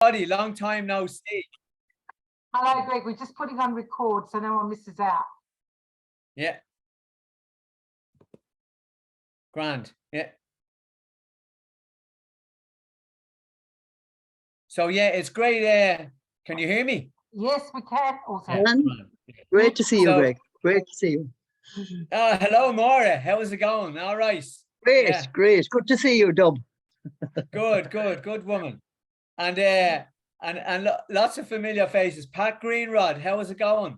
everybody. Long time no see. Hello, Greg. We're just putting on record so no one misses out. Yeah. Grand. Yeah. So yeah, it's great. Can you hear me? Yes, we can. Also, Great to see you, Greg. Great to see you. Hello, Maura. How's it going? All right. Great, Yeah. great. Good to see you, Dub. Good woman. And lots of familiar faces. Pat Greenrod, how is it going?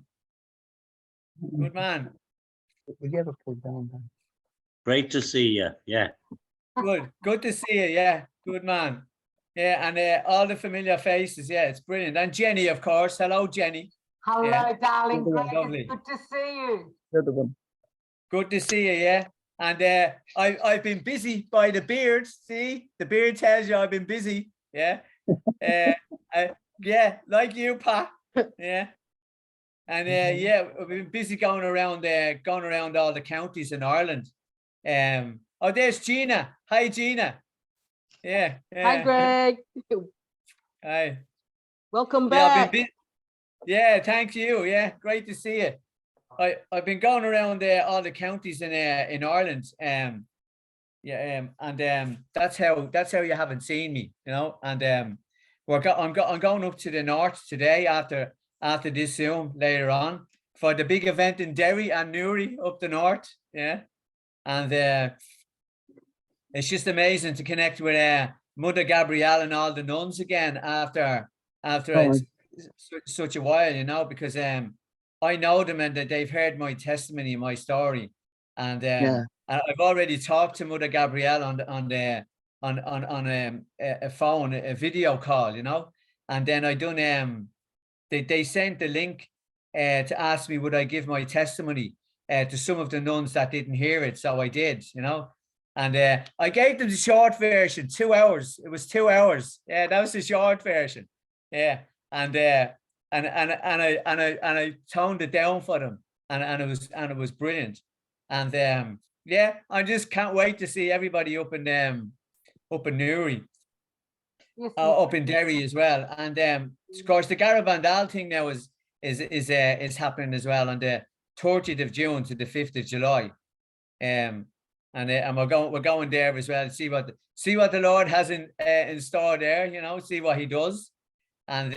Good man. Will you ever pull down? Great to see you. Yeah. Good to see you. Yeah, good man. Yeah, and all the familiar faces. Yeah, it's brilliant. And Jenny, of course. Hello, Jenny. hello, Yeah. darling. Greg, Lovely. it's good to see you. The other one. Good to see you. Yeah, and I've been busy by the beard. See, the beard tells you I've been busy. Yeah, yeah, like you, Pat. Yeah, and yeah, I've been busy going around all the counties in Ireland. Oh, there's Gina. Hi, Gina. Yeah. Hi, Greg. Hi. Welcome Yeah, back. yeah, thank you. Yeah, great to see you. I've been going around all the counties in Ireland. Yeah, and that's how you haven't seen me, you know. And I'm going up to the north today after this Zoom later on for the big event in Derry and Newry up the north. Yeah, and it's just amazing to connect with Mother Gabrielle and all the nuns again after such a while, you know, because I know them and that they've heard my testimony, my story, and and I've already talked to Mother Gabrielle on a phone, a video call, you know, and then I done they sent the link to ask me would I give my testimony to some of the nuns that didn't hear it, so I did, you know. And I gave them the short version, 2 hours. It was 2 hours. Yeah, that was the short version. Yeah, and I toned it down for them, and it was brilliant. And yeah, I just can't wait to see everybody up in Newry, up in Derry as well. And of course the Garabandal thing now is happening as well on the 30th of June to the 5th of July. And we're going there as well to see what the Lord has in store there, you know, see what he does. And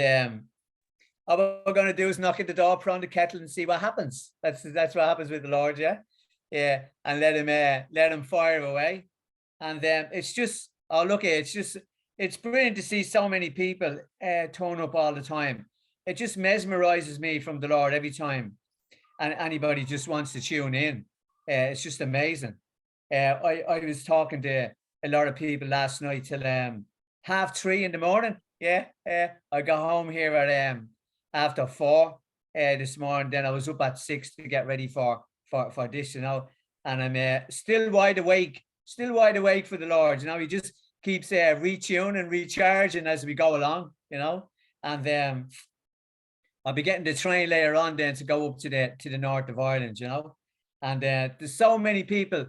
all we're going to do is knock at the door, put on the kettle and see what happens. That's what happens with the Lord, yeah. Yeah, and let him fire away. And it's just, oh look, it's brilliant to see so many people turn up all the time. It just mesmerizes me from the Lord every time, and anybody just wants to tune in. It's just amazing. I was talking to a lot of people last night till 3:30 in the morning. Yeah, I got home here at after 4 this morning. Then I was up at 6 to get ready for this, you know. And I'm still wide awake for the Lord. You know, he just keeps retuning, recharging as we go along, you know. And I'll be getting the train later on then to go up to the north of Ireland, you know. And there's so many people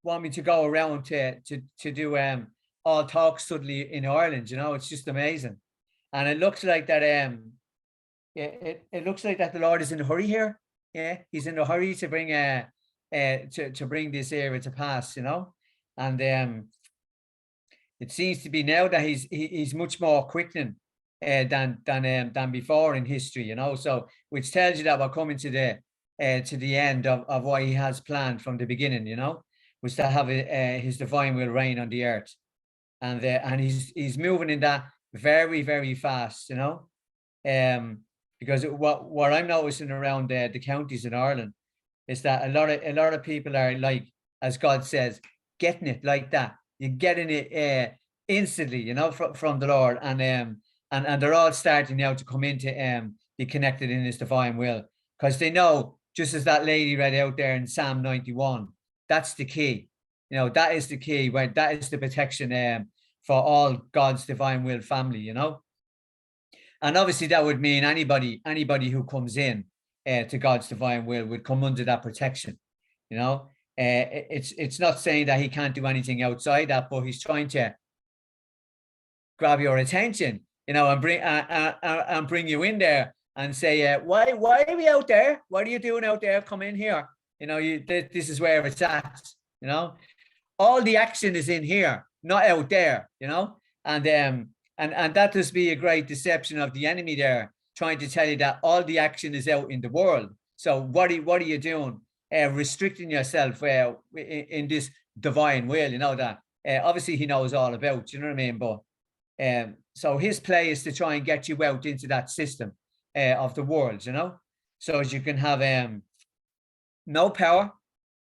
want me to go around to do all talk suddenly in Ireland, you know. It's just amazing. And it looks like that it looks like that the Lord is in a hurry here. Yeah, he's in a hurry to bring to bring this era to pass, you know. And it seems to be now that he's much more quickening than before in history, you know. So which tells you that we're coming to the end of what he has planned from the beginning, you know, was to have his divine will reign on the earth. And he's moving in that very, very fast, you know. Because what I'm noticing around the counties in Ireland is that a lot of people are, like, as God says, getting it like that. You're getting it instantly, you know, from the Lord, and they're all starting now to come into be connected in his divine will, because they know, just as that lady read out there in Psalm 91, that's the key. You know, that is the key, where that is the protection for all God's divine will family, you know. And obviously that would mean anybody who comes in to God's divine will would come under that protection, you know. It's not saying that he can't do anything outside that, but he's trying to grab your attention you know, and bring you in there and say, why are we out there? What are you doing out there? Come in here. You know, this is where it's at. You know, all the action is in here, not out there. You know, and that does be a great deception of the enemy there, trying to tell you that all the action is out in the world. So what are you doing? Restricting yourself in this divine will, you know, that obviously he knows all about, you know what I mean? But so his play is to try and get you out into that system of the world, you know, so as you can have no power,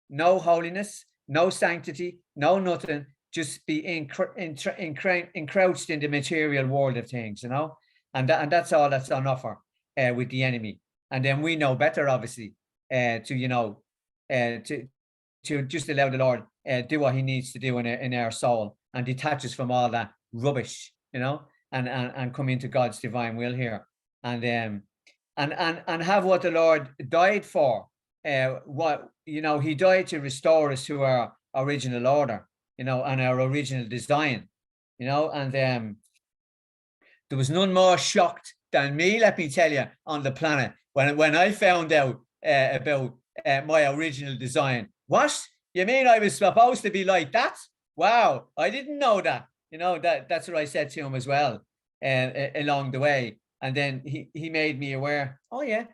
no holiness, no sanctity, no nothing, just be encroached in the material world of things, you know, and that's all that's on offer with the enemy. And then we know better, obviously, to, you know, to just allow the Lord do what he needs to do in our soul and detach us from all that rubbish, you know, and come into God's divine will here, and have what the Lord died for. What, you know, he died to restore us to our original order, you know, and our original design, you know, and there was none more shocked than me, let me tell you, on the planet when I found out about my original design. What? You mean I was supposed to be like that? Wow, I didn't know that. You know, that's what I said to him as well along the way. And then he made me aware, oh yeah,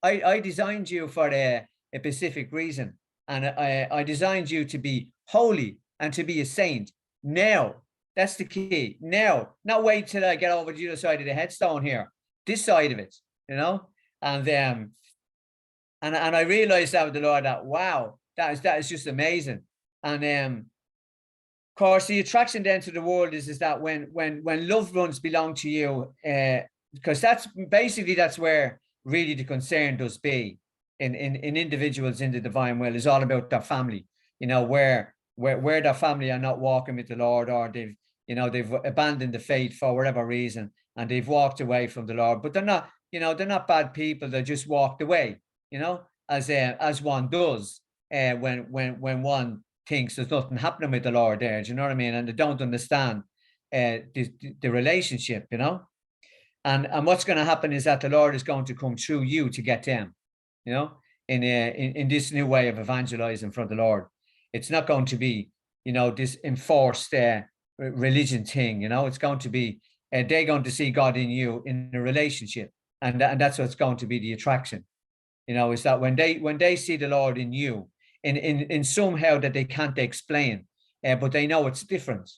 I designed you for a specific reason. And I designed you to be holy and to be a saint. Now, that's the key. Now, not wait till I get over to the other side of the headstone here. This side of it, you know? And I realized that with the Lord that, wow, that is just amazing. And of course, the attraction then to the world is that when loved ones belong to you, because that's where really the concern does be in individuals in the divine will, is all about their family, you know, where their family are not walking with the Lord, or they've abandoned the faith for whatever reason, and they've walked away from the Lord. But they're not bad people. They just walked away, you know, as one does when one thinks there's nothing happening with the Lord there. Do you know what I mean? And they don't understand the relationship, you know. And what's going to happen is that the Lord is going to come through you to get them, you know, in this new way of evangelizing for the Lord. It's not going to be, you know, this enforced religion thing, you know. It's going to be they're going to see God in you in a relationship, and that's what's going to be the attraction, you know, is that when they see the Lord in you in somehow that they can't explain, but they know it's different,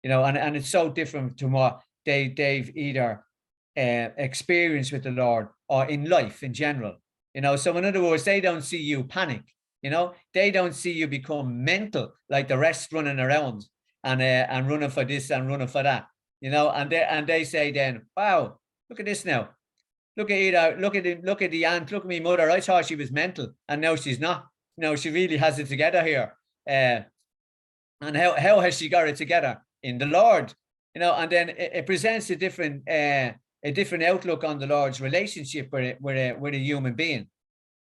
you know, and it's so different from what they've either experienced with the Lord or in life in general, you know. So in other words, they don't see you panic, you know, they don't see you become mental like the rest running around and running for this and running for that, you know, and they say then, wow, look at this now. Look at it, look at the aunt, look at me mother. I thought she was mental and now she's not. You know, she really has it together here. And how has she got it together? In the Lord, you know. And then it presents a different outlook on the Lord's relationship with a human being,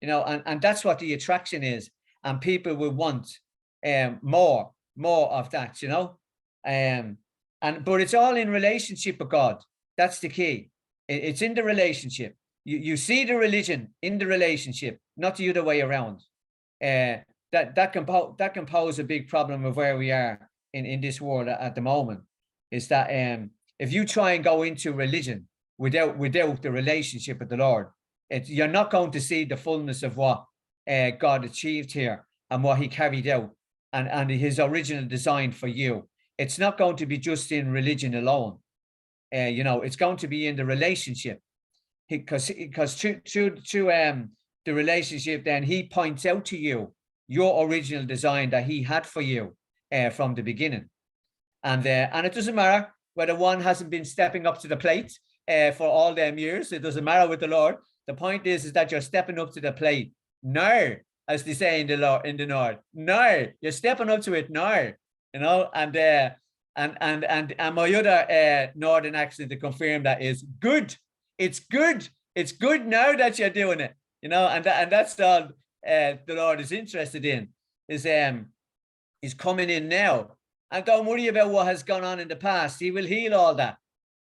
you know, and that's what the attraction is. And people will want more of that, you know. But it's all in relationship with God. That's the key. It's in the relationship. You see the religion in the relationship, not the other way around. That can pose a big problem of where we are in this world at the moment. Is that if you try and go into religion without the relationship with the Lord, you're not going to see the fullness of what God achieved here and what he carried out and his original design for you. It's not going to be just in religion alone. You know, it's going to be in the relationship, because through the relationship, then he points out to you your original design that he had for you from the beginning. And it doesn't matter whether one hasn't been stepping up to the plate for all them years. It doesn't matter with the Lord. The point is that you're stepping up to the plate now, as they say in the North. No, you're stepping up to it now, you know. And my other Northern accent to confirm that is good. It's good. It's good now that you're doing it, you know. And that's all the Lord is interested in, is coming in now. And don't worry about what has gone on in the past. He will heal all that.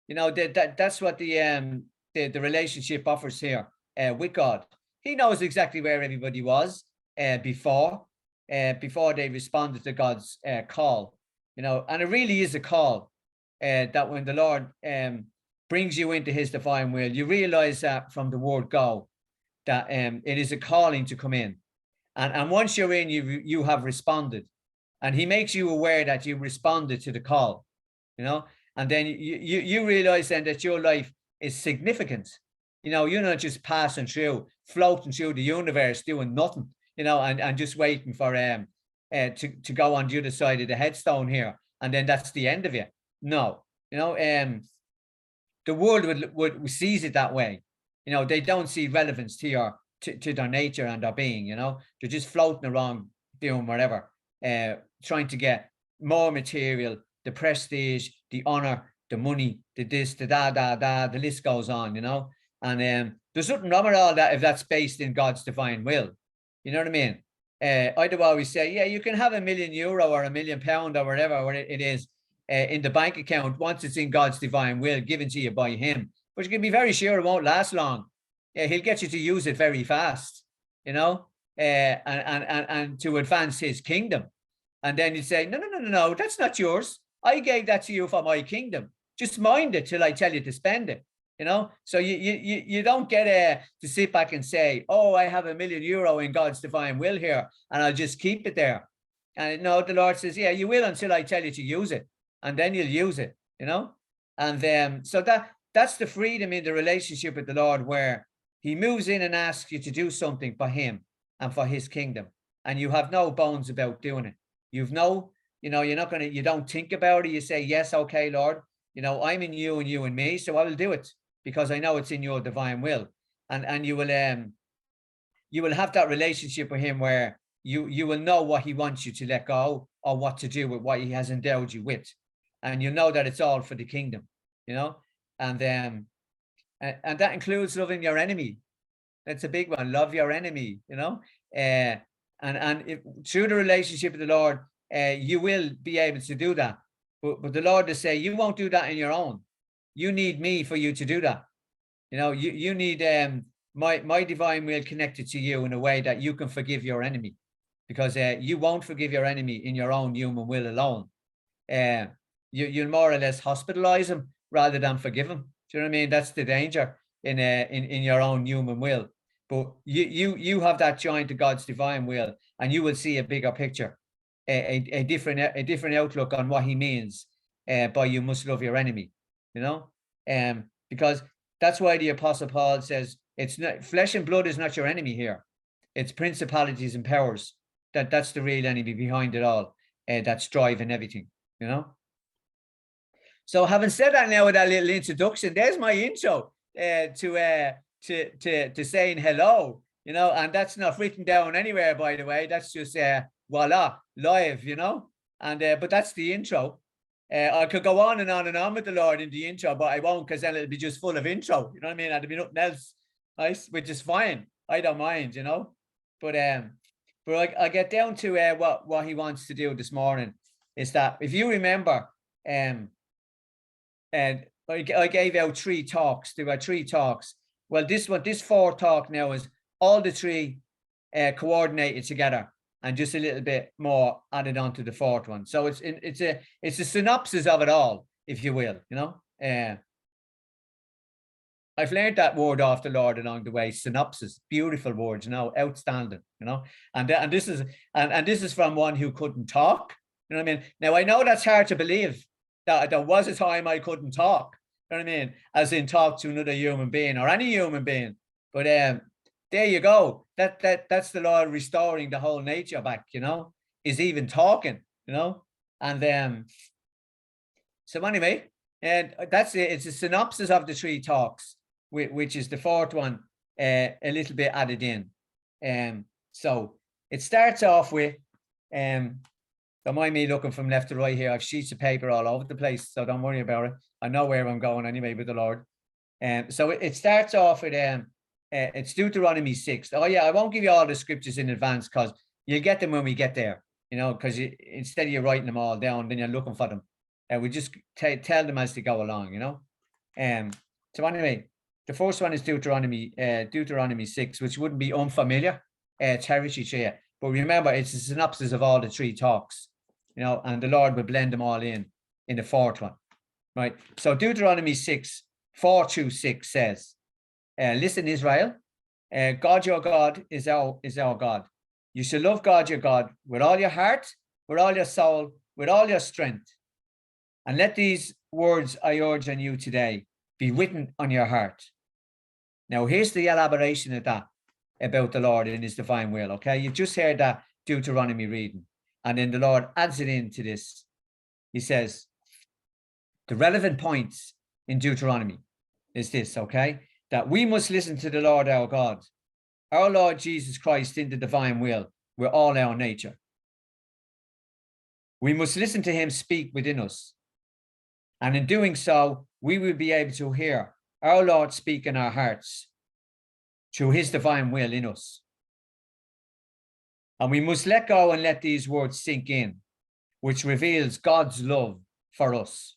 You know, that's what the relationship offers here with God. He knows exactly where everybody was before they responded to God's call. You know, and it really is a call that when the Lord brings you into his divine will, you realize that from the word go, that it is a calling to come in. And once you're in, you have responded. And he makes you aware that you responded to the call, you know, and then you realize then that your life is significant. You know, you're not just passing through, floating through the universe, doing nothing, you know, and just waiting for to go on the other side of the headstone here. And then that's the end of you. No, you know, the world would sees it that way. You know, they don't see relevance to their nature and their being, you know, they're just floating around doing whatever, trying to get more material, the prestige, the honor, the money, the this, the the list goes on, you know. And there's nothing wrong with all that if that's based in God's divine will. You know what I mean? I'd always say, yeah, you can have €1 million or £1 million or whatever it is in the bank account once it's in God's divine will given to you by him. But you can be very sure it won't last long. He'll get you to use it very fast, you know, and to advance his kingdom. And then you say, no, that's not yours. I gave that to you for my kingdom. Just mind it till I tell you to spend it, you know. So you don't get to sit back and say, oh, I have €1 million in God's divine will here, and I'll just keep it there. And no, the Lord says, yeah, you will until I tell you to use it, and then you'll use it, you know. And so that's the freedom in the relationship with the Lord, where he moves in and asks you to do something for him and for his kingdom, and you have no bones about doing it. You've no, you know, you don't think about it. You say, yes, okay, Lord, you know, I'm in you and you in me, so I will do it because I know it's in your divine will. And you will have that relationship with him where you will know what he wants you to let go or what to do with what he has endowed you with. And you know that it's all for the kingdom, you know, and that includes loving your enemy. That's a big one. Love your enemy, you know, and through the relationship with the Lord, you will be able to do that. But the Lord will say, you won't do that on your own. You need me for you to do that. You know, you need my divine will connected to you in a way that you can forgive your enemy, because you won't forgive your enemy in your own human will alone. You'll more or less hospitalize him rather than forgive him. Do you know what I mean? That's the danger in your own human will. But you have that joined to God's divine will, and you will see a bigger picture, a different outlook on what he means by you must love your enemy, you know, because that's why the Apostle Paul says it's not flesh and blood is not your enemy here. It's principalities and powers. That's the real enemy behind it all. That's driving everything, you know. So having said that, now with that little introduction, there's my intro to saying hello, you know, and that's not written down anywhere, by the way. That's just voila, live, you know. And but that's the intro. I could go on and on and on with the Lord in the intro, but I won't, because then it'll be just full of intro. You know what I mean? And there'll be nothing else, nice, which is fine. I don't mind, you know. But I get down to what he wants to do this morning is that, if you remember, and I gave out 3 talks. There were 3 talks. Well, this 4th talk now is all the 3 coordinated together, and just a little bit more added on to the 4th one. So it's a synopsis of it all, if you will, you know. I've learned that word off the Lord along the way. Synopsis, beautiful words, you know, outstanding, you know. And this is from one who couldn't talk. You know what I mean? Now I know that's hard to believe, that there was a time I couldn't talk. You know what I mean? As in talk to another human being or any human being. But there you go. That's the Lord restoring the whole nature back, you know, is even talking, you know. And so anyway, and that's it. It's a synopsis of the 3 talks, which is the 4th one, a little bit added in. So it starts off with, don't mind me looking from left to right here. I have sheets of paper all over the place, so don't worry about it. I know where I'm going anyway with the Lord. So it starts off with it's Deuteronomy 6. Oh yeah, I won't give you all the scriptures in advance, because you'll get them when we get there, you know, because instead of you writing them all down, then you're looking for them. And we just tell them as they go along, you know. So anyway, the first one is Deuteronomy 6, which wouldn't be unfamiliar territory to you. But remember, it's a synopsis of all the three talks, you know, and the Lord will blend them all in the fourth one, right? So Deuteronomy 6, 4-6 says, listen, Israel, God your God is our God. You shall love God your God with all your heart, with all your soul, with all your strength. And let these words I urge on you today be written on your heart. Now, here's the elaboration of that about the Lord in his divine will, okay? You've just heard that Deuteronomy reading, and then the Lord adds it into this. He says, the relevant points in Deuteronomy is this, okay? That we must listen to the Lord our God, our Lord Jesus Christ in the divine will with all our nature. We must listen to him speak within us. And in doing so, we will be able to hear our Lord speak in our hearts through his divine will in us. And we must let go and let these words sink in, which reveals God's love for us.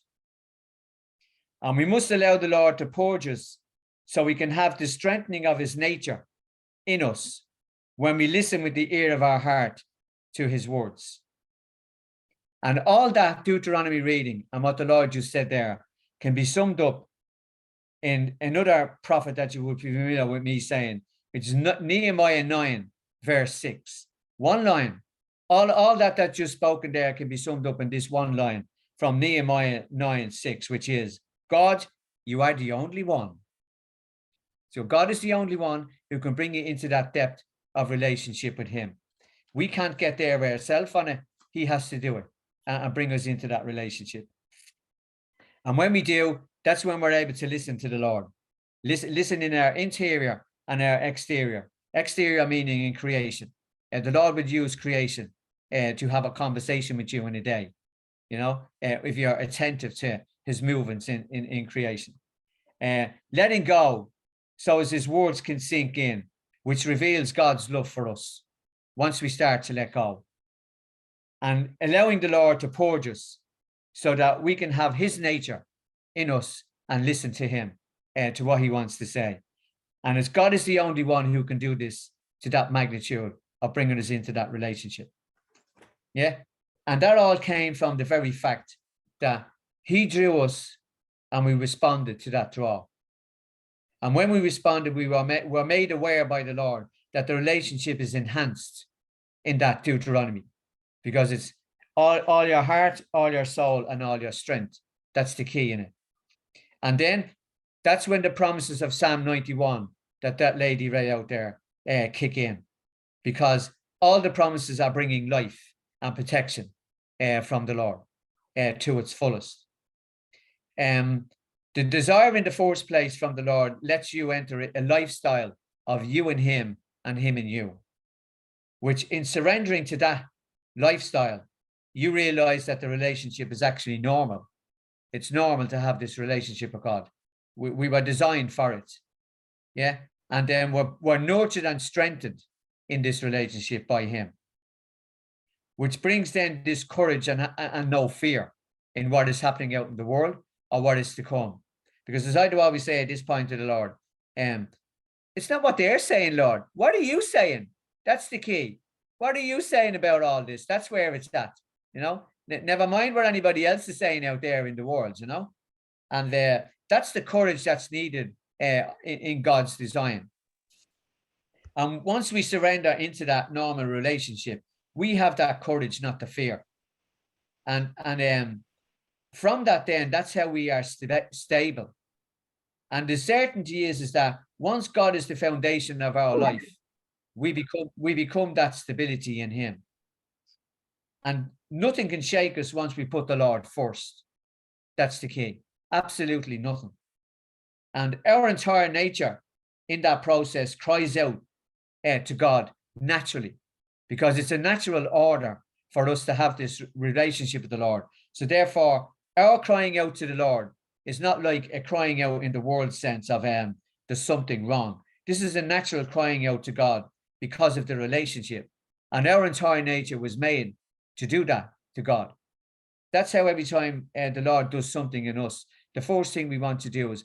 And we must allow the Lord to purge us so we can have the strengthening of his nature in us when we listen with the ear of our heart to his words. And all that Deuteronomy reading and what the Lord just said there can be summed up in another prophet that you would be familiar with me saying, which is Nehemiah 9, verse 6. One line. All that just spoken there can be summed up in this one line from Nehemiah 9, 6, which is, God, you are the only one. So God is the only one who can bring you into that depth of relationship with him. We can't get there ourselves on it. He has to do it and bring us into that relationship. And when we do, that's when we're able to listen to the Lord. Listen in our interior and our exterior. Exterior meaning in creation. The Lord would use creation to have a conversation with you in a day, you know, if you're attentive to his movements in creation. Letting go so as his words can sink in, which reveals God's love for us once we start to let go. And allowing the Lord to purge us so that we can have his nature in us and listen to him, to what he wants to say. And as God is the only one who can do this to that magnitude of bringing us into that relationship. Yeah. And that all came from the very fact that he drew us and we responded to that draw. And when we responded, we were made aware by the Lord that the relationship is enhanced in that Deuteronomy, because it's all your heart, all your soul, and all your strength. That's the key in it. And then that's when the promises of Psalm 91 that lady read out there kick in, because all the promises are bringing life and protection from the Lord to its fullest. The desire in the first place from the Lord lets you enter a lifestyle of you and him and him and you, which in surrendering to that lifestyle, you realize that the relationship is actually normal. It's normal to have this relationship with God. We were designed for it. Yeah. And then we're nurtured and strengthened in this relationship by him, which brings then this courage and no fear in what is happening out in the world or what is to come. Because as I do always say at this point to the Lord, it's not what they're saying, Lord. What are you saying? That's the key. What are you saying about all this? That's where it's at, you know. Never mind what anybody else is saying out there in the world, you know. And that's the courage that's needed in God's design. And once we surrender into that normal relationship, we have that courage not to fear. And from that then, that's how we are stable. And the certainty is that once God is the foundation of our life, we become that stability in him. And nothing can shake us once we put the Lord first. That's the key. Absolutely nothing. And our entire nature in that process cries out to God naturally, because it's a natural order for us to have this relationship with the Lord. So therefore, our crying out to the Lord is not like a crying out in the world sense of there's something wrong. This is a natural crying out to God because of the relationship. And our entire nature was made to do that to God. That's how every time the Lord does something in us, the first thing we want to do is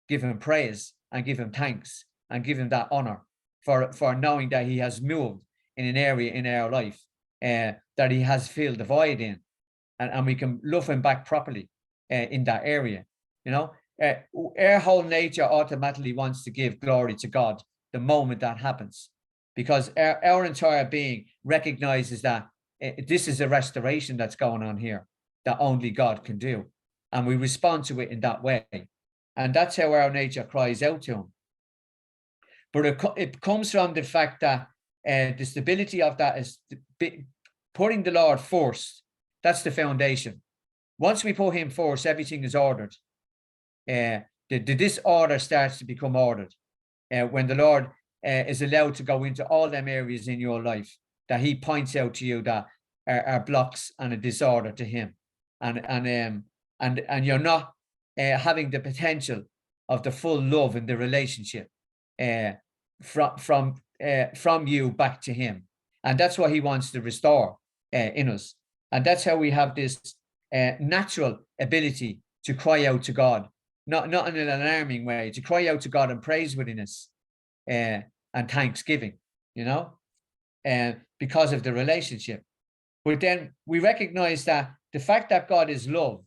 give him praise and give him thanks and give him that honor for knowing that he has moved in an area in our life that he has filled the void in, and we can love him back properly in that area. You know, our whole nature automatically wants to give glory to God the moment that happens, because our entire being recognizes that this is a restoration that's going on here that only God can do, and we respond to it in that way, and that's how our nature cries out to him. But it comes from the fact that the stability of that is putting the Lord first. That's the foundation. Once we put him first, everything is ordered. The disorder starts to become ordered when the Lord is allowed to go into all them areas in your life that he points out to you that are blocks and a disorder to him, and you're not having the potential of the full love in the relationship from you back to him, and that's what he wants to restore in us, and that's how we have this natural ability to cry out to God, not in an alarming way, to cry out to God in praiseworthiness and thanksgiving, you know, because of the relationship. But then we recognize that the fact that God is love,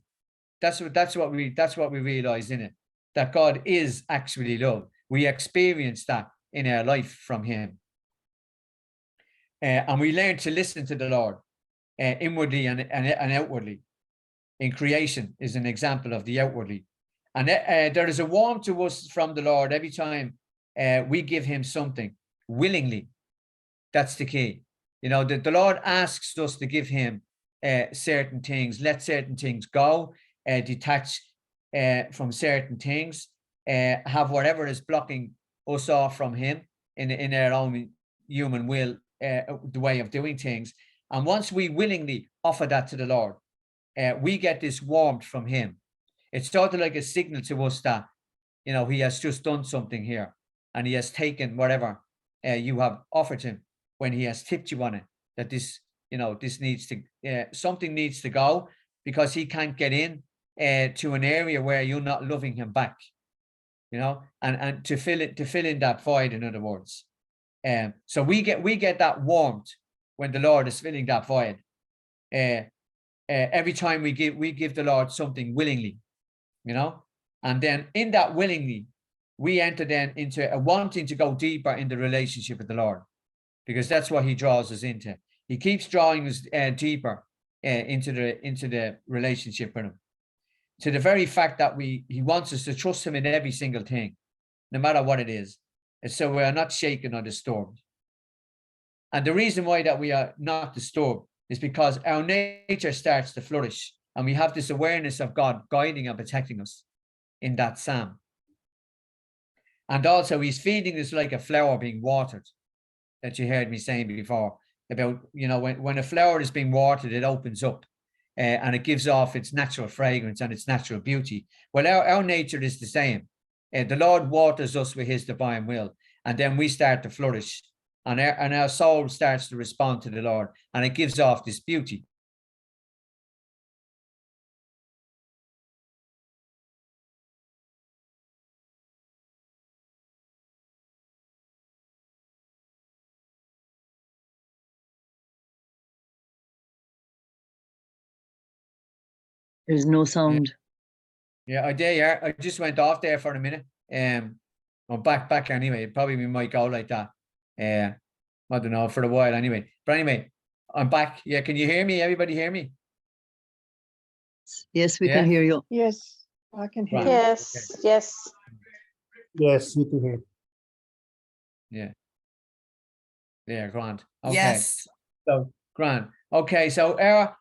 that's what we realize in it, that God is actually love. We experience that in our life from him, and we learn to listen to the Lord inwardly and outwardly. In creation is an example of the outwardly, and there is a warmth to us from the Lord every time we give him something willingly. That's the key. You know, the Lord asks us to give him certain things, let certain things go, detach from certain things, have whatever is blocking us off from him in our own human will, the way of doing things. And once we willingly offer that to the Lord, we get this warmth from him. It's sort of like a signal to us that, you know, he has just done something here, and he has taken whatever you have offered him when he has tipped you on it, that this, you know, this needs to, something needs to go, because he can't get in to an area where you're not loving him back, you know, and to fill in that void, in other words. So we get that warmth when the Lord is filling that void. Every time we give the Lord something willingly, you know, and then in that willingly, we enter then into a wanting to go deeper in the relationship with the Lord, because that's what he draws us into. He keeps drawing us deeper into the relationship with him, to the very fact that he wants us to trust him in every single thing, no matter what it is. And so we are not shaken or disturbed. And the reason why that we are not disturbed is because our nature starts to flourish, and we have this awareness of God guiding and protecting us in that psalm. And also he's feeding us like a flower being watered, that you heard me saying before about, you know, when a flower is being watered, it opens up and it gives off its natural fragrance and its natural beauty. Well, our nature is the same. The Lord waters us with his divine will, and then we start to flourish, and our soul starts to respond to the Lord, and it gives off this beauty. There's no sound. Yeah, I just went off there for a minute. I'm back anyway. Probably we might go like that. I don't know, for a while anyway. But anyway, I'm back. Yeah, can you hear me? Everybody hear me? Yes, we Yeah? can hear you. Yes, I can hear Right. you. Yes, yes. Yes, you can hear. Yeah. Yeah, grand. Okay. Yes. So grand. Okay, so our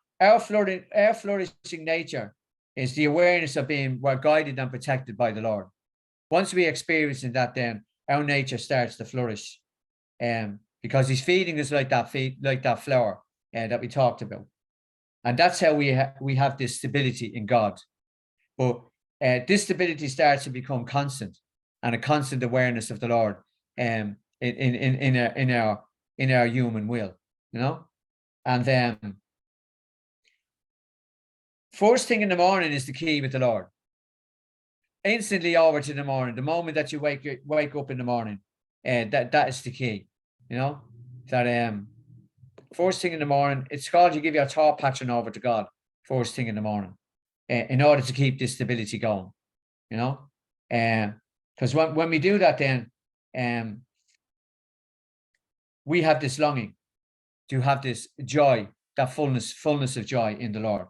flourishing nature is the awareness of being we're guided and protected by the Lord. Once we experience that, then our nature starts to flourish. Because he's feeding us like that flower that we talked about. And that's how we have this stability in God. But this stability starts to become constant, and a constant awareness of the Lord in our human will, you know. And then first thing in the morning is the key with the Lord. instantly over to the morning. The moment that you wake up in the morning, that is the key. You know, that first thing in the morning, it's called you give your thought pattern over to God first thing in the morning, in order to keep this stability going. You know, because when we do that, then we have this longing to have this joy, that fullness of joy in the Lord.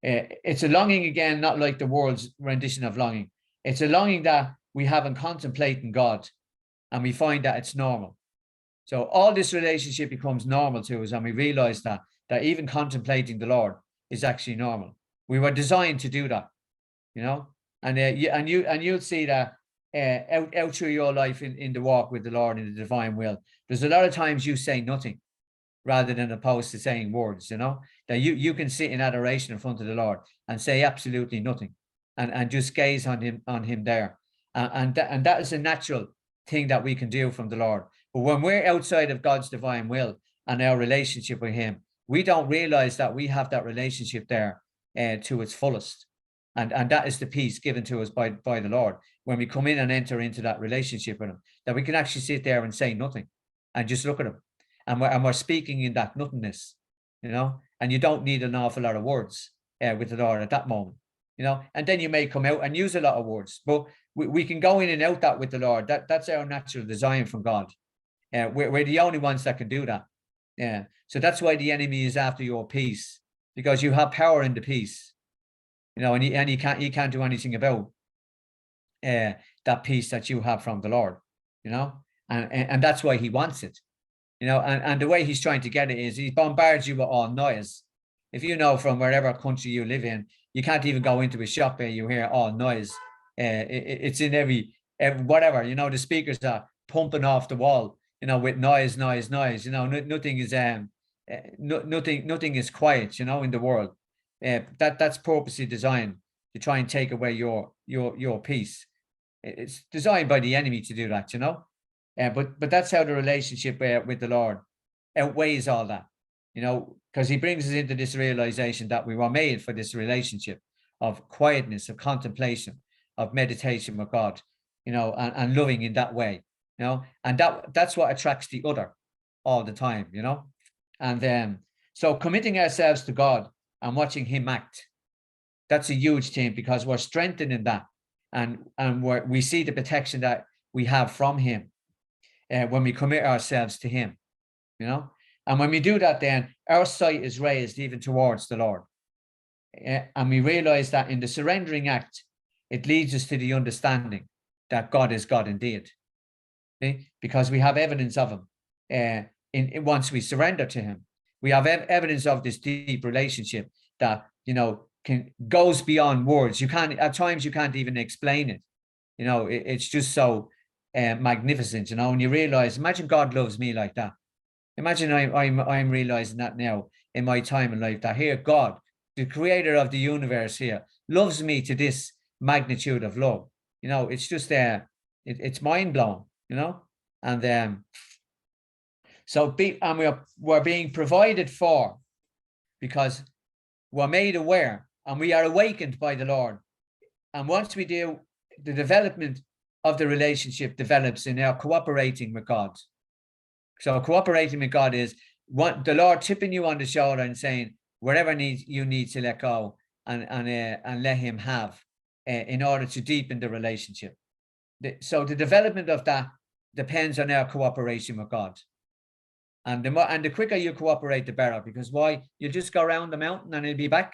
It's a longing, again, not like the world's rendition of longing. It's a longing that we have in contemplating God, and we find that it's normal. So all this relationship becomes normal to us, and we realize that even contemplating the Lord is actually normal. We were designed to do that, you know, and you'll see that out through your life in the walk with the Lord in the divine will. There's a lot of times you say nothing, rather than opposed to saying words, you know, that you can sit in adoration in front of the Lord and say absolutely nothing, and just gaze on him there. And that is a natural thing that we can do from the Lord. But when we're outside of God's divine will and our relationship with him, we don't realize that we have that relationship there to its fullest. And that is the peace given to us by the Lord when we come in and enter into that relationship with him, that we can actually sit there and say nothing and just look at him. And we're speaking in that nothingness, you know, and you don't need an awful lot of words with the Lord at that moment, you know, and then you may come out and use a lot of words, but we can go in and out that with the Lord. That's our natural design from God. We're the only ones that can do that. Yeah. So that's why the enemy is after your peace, because you have power in the peace, you know, and he can't do anything about that peace that you have from the Lord, you know, and that's why he wants it. You know, and the way he's trying to get it is he bombards you with all noise. If you know, from wherever country you live in, you can't even go into a shop and you hear all noise. It's in every whatever, you know, the speakers are pumping off the wall, you know, with noise. You know, nothing is nothing is quiet, you know, in the world. That's purposely designed to try and take away your peace. It's designed by the enemy to do that, you know. But that's how the relationship with the Lord outweighs all that, you know, because he brings us into this realization that we were made for this relationship of quietness, of contemplation, of meditation with God, you know, and loving in that way, you know, and that's what attracts the other all the time, you know. And so committing ourselves to God and watching him act, that's a huge thing, because we're strengthening that, and we see the protection that we have from him. When we commit ourselves to him, you know, and when we do that, then our sight is raised even towards the Lord, and we realize that in the surrendering act, it leads us to the understanding that God is God indeed, okay? Because we have evidence of him. Once we surrender to him, we have evidence of this deep relationship that, you know, goes beyond words. At times you can't even explain it, you know. It's just so magnificent, you know, and you realize, imagine God loves me like that. Imagine I'm realizing that now in my time in life, that here God, the creator of the universe here, loves me to this magnitude of love. You know, it's just it's mind blowing, you know. And we're being provided for, because we're made aware and we are awakened by the Lord. And once we do, the development of the relationship develops in our cooperating with God. So cooperating with God is the Lord tipping you on the shoulder and saying, whatever you need to let go and let him have, in order to deepen the relationship. So the development of that depends on our cooperation with God. And the quicker you cooperate, the better, because why? You'll just go around the mountain and it'll be back,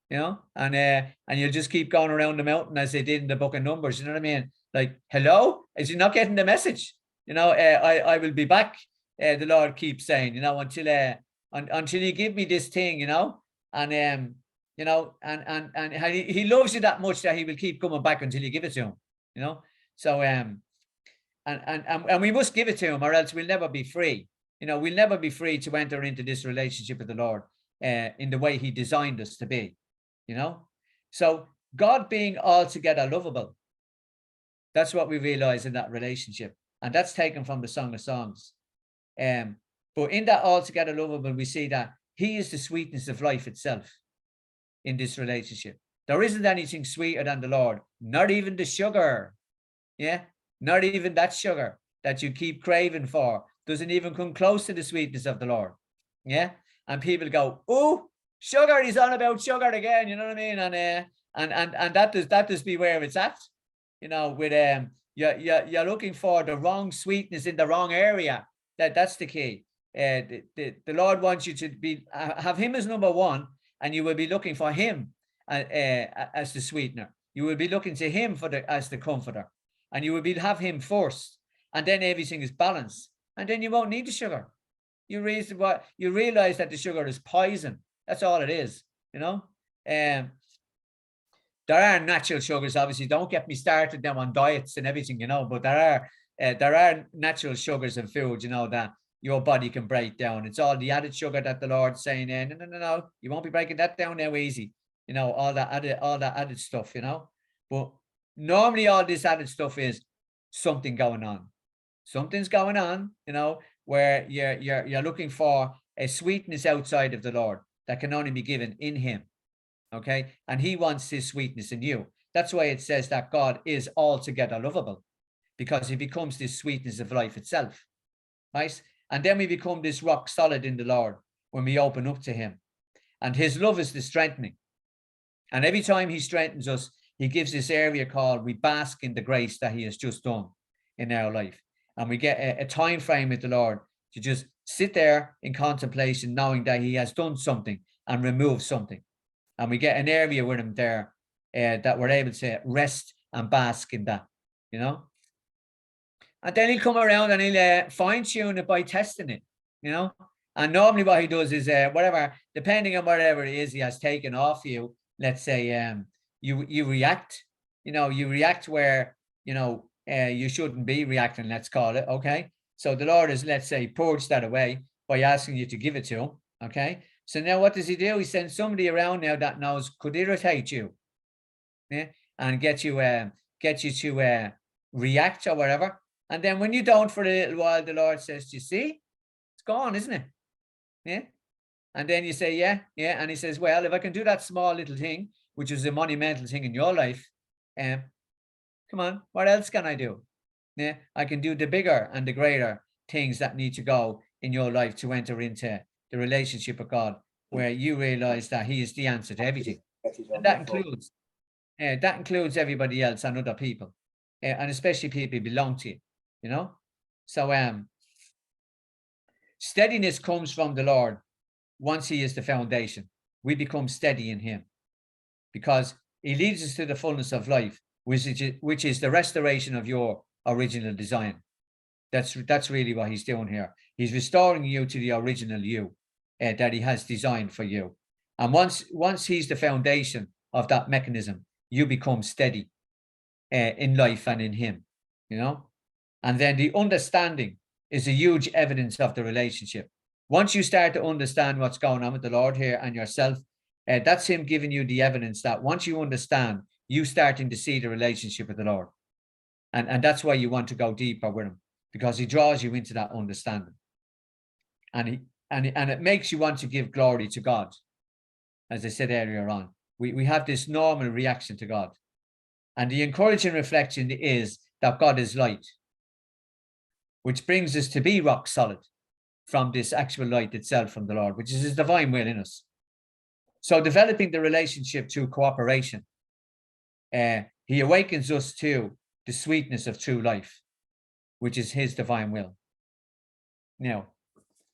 you know, and you'll just keep going around the mountain as they did in the book of Numbers. You know what I mean? Like, hello, is you not getting the message? You know, I will be back. The Lord keeps saying, you know, until you give me this thing, you know, and you know, and he loves you that much that he will keep coming back until you give it to him, you know. So and we must give it to him, or else we'll never be free. You know, we'll never be free to enter into this relationship with the Lord in the way he designed us to be, you know. So God being altogether lovable, that's what we realize in that relationship. And that's taken from the Song of Songs. But in that altogether lovable, we see that he is the sweetness of life itself in this relationship. There isn't anything sweeter than the Lord, not even the sugar. Yeah, not even that sugar that you keep craving for doesn't even come close to the sweetness of the Lord. Yeah, and people go, oh, sugar, he's on about sugar again, you know what I mean? And that does be where it's at, you know, with you're looking for the wrong sweetness in the wrong area. That's the key. The Lord wants you to be have him as number one, and you will be looking for him as the sweetener. You will be looking to him as the comforter, and you will have him first, and then everything is balanced, and then you won't need the sugar. You realize that the sugar is poison. That's all it is, you know. There are natural sugars, obviously. Don't get me started now on diets and everything, you know. But there are natural sugars in food, you know, that your body can break down. It's all the added sugar that the Lord's saying, no, you won't be breaking that down now easy. You know, all that added stuff, you know. But normally all this added stuff is something going on. Something's going on, you know, where you're looking for a sweetness outside of the Lord that can only be given in him. Okay, and he wants his sweetness in you. That's why it says that God is altogether lovable, because he becomes this sweetness of life itself, right? And then we become this rock solid in the Lord when we open up to him, and his love is the strengthening. And every time he strengthens us, he gives this area called, we bask in the grace that he has just done in our life, and we get a time frame with the Lord to just sit there in contemplation, knowing that he has done something and removed something. And we get an area with him there that we're able to rest and bask in that, you know. And then he'll come around and he'll fine tune it by testing it, you know. And normally what he does is whatever, depending on whatever it is he has taken off you, let's say you react, you know, you react where, you know, you shouldn't be reacting, let's call it, okay. So the Lord is, let's say, purged that away by asking you to give it to him, okay. So now what does he do? He sends somebody around now that knows could irritate you, yeah, and get you to react or whatever. And then when you don't for a little while, the Lord says, you see, it's gone, isn't it? Yeah. And then you say, yeah. And he says, well, if I can do that small little thing, which is a monumental thing in your life, come on, what else can I do? Yeah, I can do the bigger and the greater things that need to go in your life to enter into the relationship with God, where you realize that he is the answer to everything. And that includes everybody else and other people, and especially people who belong to you, you know. So steadiness comes from the Lord. Once he is the foundation, we become steady in him, because he leads us to the fullness of life, which is the restoration of your original design. That's really what he's doing here. He's restoring you to the original you that he has designed for you. And once he's the foundation of that mechanism, you become steady in life and in him, you know. And then the understanding is a huge evidence of the relationship. Once you start to understand what's going on with the Lord here and yourself, that's him giving you the evidence that once you understand, you starting to see the relationship with the Lord. And that's why you want to go deeper with him, because he draws you into that understanding. And it makes you want to give glory to God. As I said earlier on, we have this normal reaction to God. And the encouraging reflection is that God is light, which brings us to be rock solid from this actual light itself from the Lord, which is his divine will in us. So developing the relationship through cooperation, he awakens us to the sweetness of true life, which is his divine will. Now,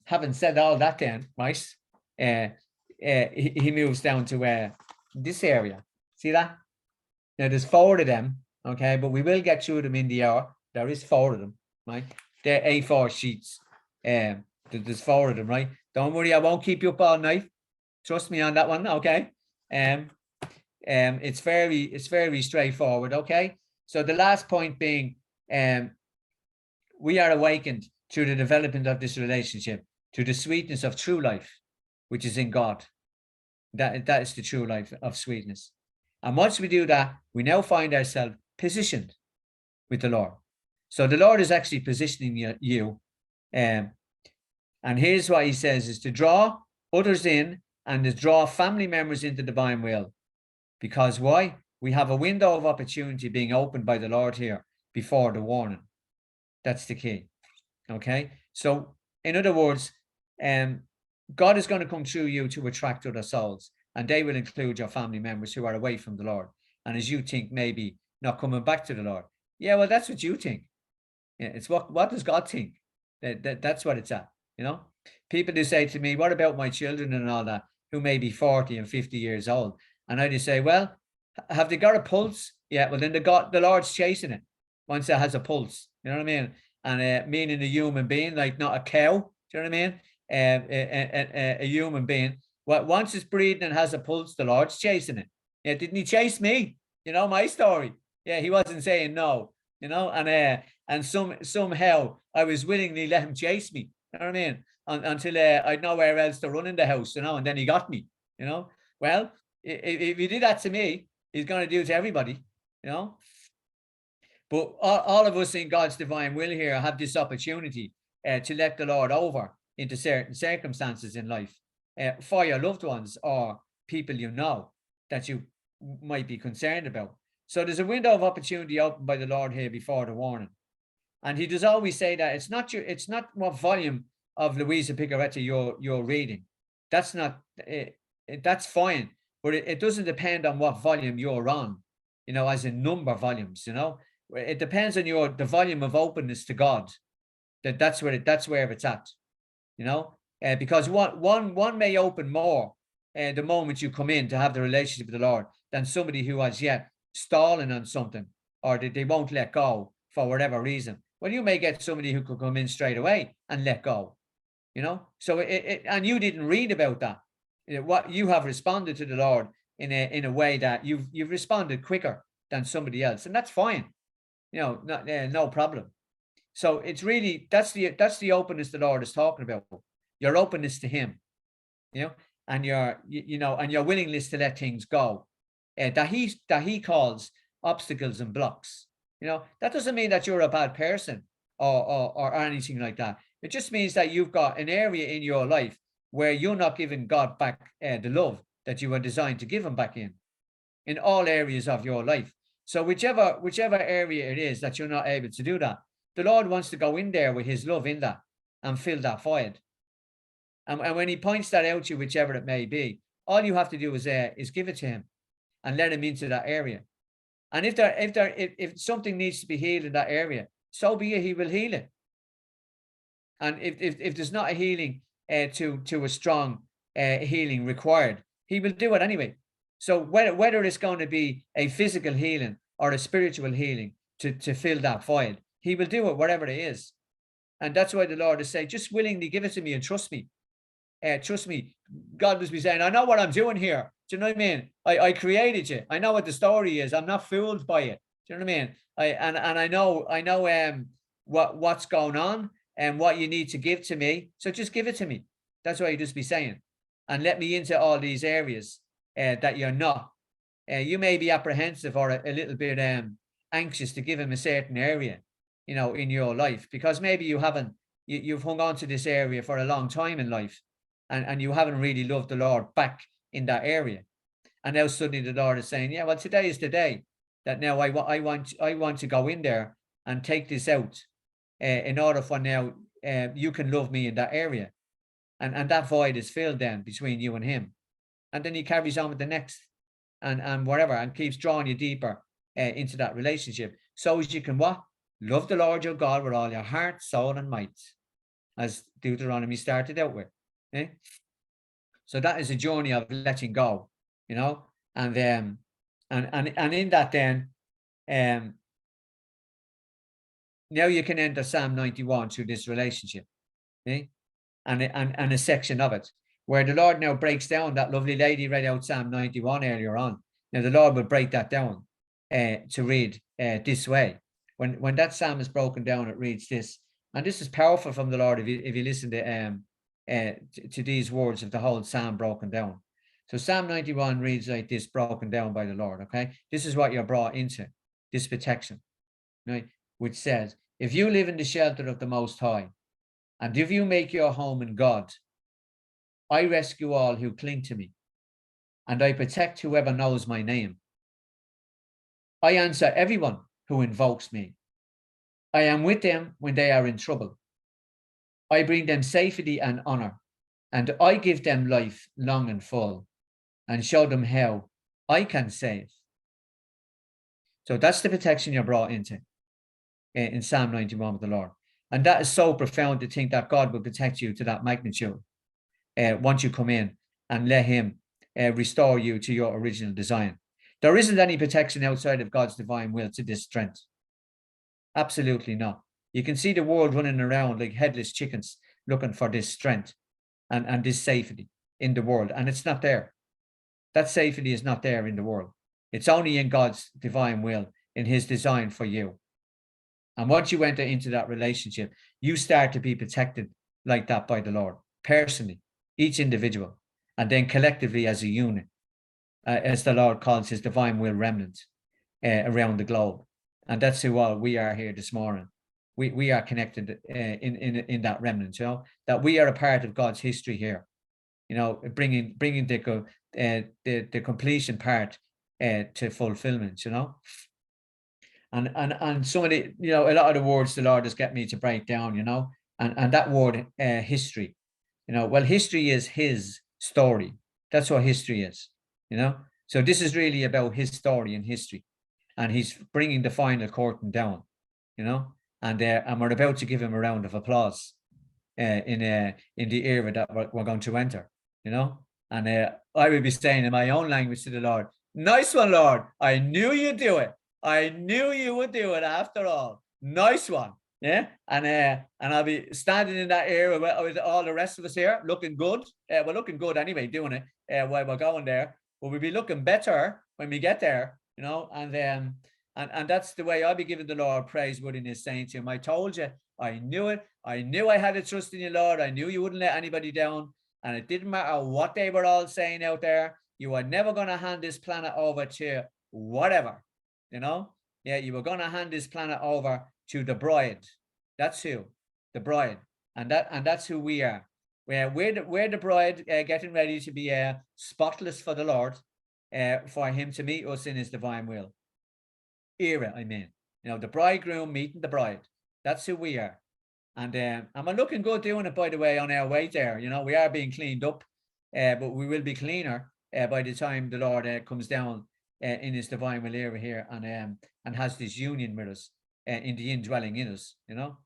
having said all that then, right, he moves down to this area. See that? Now, there's 4 of them, okay, but we will get through them in the hour. There is 4 of them, right? They're A4 sheets. There's 4 of them, right? Don't worry, I won't keep you up all night. Trust me on that one, okay? It's very straightforward, okay? So the last point being, we are awakened through the development of this relationship to the sweetness of true life, which is in God. That is the true life of sweetness. And once we do that, we now find ourselves positioned with the Lord. So the Lord is actually positioning you. And here's what he says is to draw others in and to draw family members into the divine will. Because why? We have a window of opportunity being opened by the Lord here before the warning. That's the key. Okay. So in other words, God is going to come through you to attract other souls, and they will include your family members who are away from the Lord. And as you think, maybe not coming back to the Lord. Yeah, well, that's what you think. Yeah, it's what does God think? That's what it's at. People do say to me, what about my children and all that, who may be 40 and 50 years old? And I just say, well, have they got a pulse? Yeah, well, then the Lord's chasing it once it has a pulse. You know what I mean? And meaning a human being, like not a cow. Do you know what I mean? A human being. Once it's breathing and has a pulse, the Lord's chasing it. Yeah, didn't he chase me? My story. Yeah, he wasn't saying no. And somehow I was willingly let him chase me. You know what I mean? Until I'd nowhere else to run in the house. And then he got me. Well, if he did that to me, he's going to do it to everybody. But all of us in God's divine will here have this opportunity to let the Lord over into certain circumstances in life for your loved ones or people that you might be concerned about. So there's a window of opportunity opened by the Lord here before the warning. And he does always say that it's not what volume of Louisa Picaretta you're reading. That's not that's fine, but it doesn't depend on what volume you're on, as in number volumes, It depends on the volume of openness to God. That's where it's at, because one may open more the moment you come in to have the relationship with the Lord than somebody who has yet stalling on something, or they won't let go for whatever reason. Well, you may get somebody who could come in straight away and let go, So and you didn't read about that. What you have responded to the Lord in a way that you've responded quicker than somebody else, and that's fine. No problem. So it's really that's the openness the Lord is talking about. Your openness to Him, and your willingness to let things go, that He calls obstacles and blocks. That doesn't mean that you're a bad person or anything like that. It just means that you've got an area in your life where you're not giving God back the love that you were designed to give Him back in all areas of your life. So whichever area it is that you're not able to do that, the Lord wants to go in there with His love in that and fill that void. And when He points that out to you, whichever it may be, all you have to do is give it to Him and let Him into that area. And if something needs to be healed in that area, so be it, He will heal it. And if there's not a healing to a strong healing required, He will do it anyway. So whether it's going to be a physical healing or a spiritual healing to fill that void, He will do it, whatever it is. And that's why the Lord is saying, just willingly give it to me and trust me. Trust me. God must be saying, I know what I'm doing here. Do you know what I mean? I created you. I know what the story is. I'm not fooled by it. Do you know what I mean? I know what's going on and what you need to give to me. So just give it to me. That's what you just be saying. And let me into all these areas that you're not. You may be apprehensive or a little bit anxious to give Him a certain area, in your life, because maybe you've hung on to this area for a long time in life, and you haven't really loved the Lord back in that area. And now suddenly the Lord is saying, yeah, well, today is the day that now I want to go in there and take this out in order for now you can love me in that area. And that void is filled then between you and Him. And then He carries on with the next and whatever, and keeps drawing you deeper into that relationship. So as you can what? Love the Lord your God with all your heart, soul, and might, as Deuteronomy started out with. So that is a journey of letting go, and in that then, now you can enter Psalm 91 through this relationship, and a section of it where the Lord now breaks down that lovely lady read out Psalm 91 earlier on. Now the Lord will break that down to read this way. When that psalm is broken down, it reads this, and this is powerful from the Lord if you listen to these words of the whole psalm broken down. So Psalm 91 reads like this, broken down by the Lord. Okay, this is what you're brought into, this protection, right? Which says, if you live in the shelter of the Most High, and if you make your home in God, I rescue all who cling to me. and I protect whoever knows my name. I answer everyone who invokes me. I am with them when they are in trouble. I bring them safety and honor, and I give them life long and full, and show them how I can save. So that's the protection you're brought into in Psalm 91 with the Lord. And that is so profound to think that God will protect you to that magnitude once you come in and let him restore you to your original design. There isn't any protection outside of God's divine will to this strength. Absolutely not. You can see the world running around like headless chickens looking for this strength and this safety in the world, and it's not there. That safety is not there in the world. It's only in God's divine will, in his design for you. And once you enter into that relationship, you start to be protected like that by the Lord, personally, each individual, and then collectively as a unit, as the Lord calls his divine will remnant around the globe. And that's who all we are here this morning. We are connected in that remnant, you know, that we are a part of God's history here, you know, bringing the completion part to fulfillment, you know. And some of the, you know, a lot of the words the Lord has got me to break down, you know, and that word history, you know, well, history is his story. That's what history is, you know. So this is really about his story and history, and he's bringing the final curtain down, you know, and we're about to give him a round of applause in the era that we're going to enter, you know. And I will be saying in my own language to the Lord, nice one, Lord. I knew you'd do it. I knew you would do it after all. Nice one. Yeah. And I'll be standing in that area with all the rest of us here looking good. We're looking good anyway, doing it while we're going there. But we'll be looking better when we get there, you know, and that's the way I'll be giving the Lord praise, worthiness, saying to him, I told you, I knew it. I knew I had a trust in you, Lord. I knew you wouldn't let anybody down. And it didn't matter what they were all saying out there. You were never going to hand this planet over to whatever, you know. Yeah, you were going to hand this planet over to the bride. That's who, the bride. And that's who we are. We're the bride getting ready to be spotless for the Lord, for him to meet us in his divine will. Era, I mean. You know, the bridegroom meeting the bride. That's who we are. And we're looking good doing it, by the way, on our way there. You know, we are being cleaned up, but we will be cleaner by the time the Lord comes down in his divine will era here and has this union with us in the indwelling in us, you know.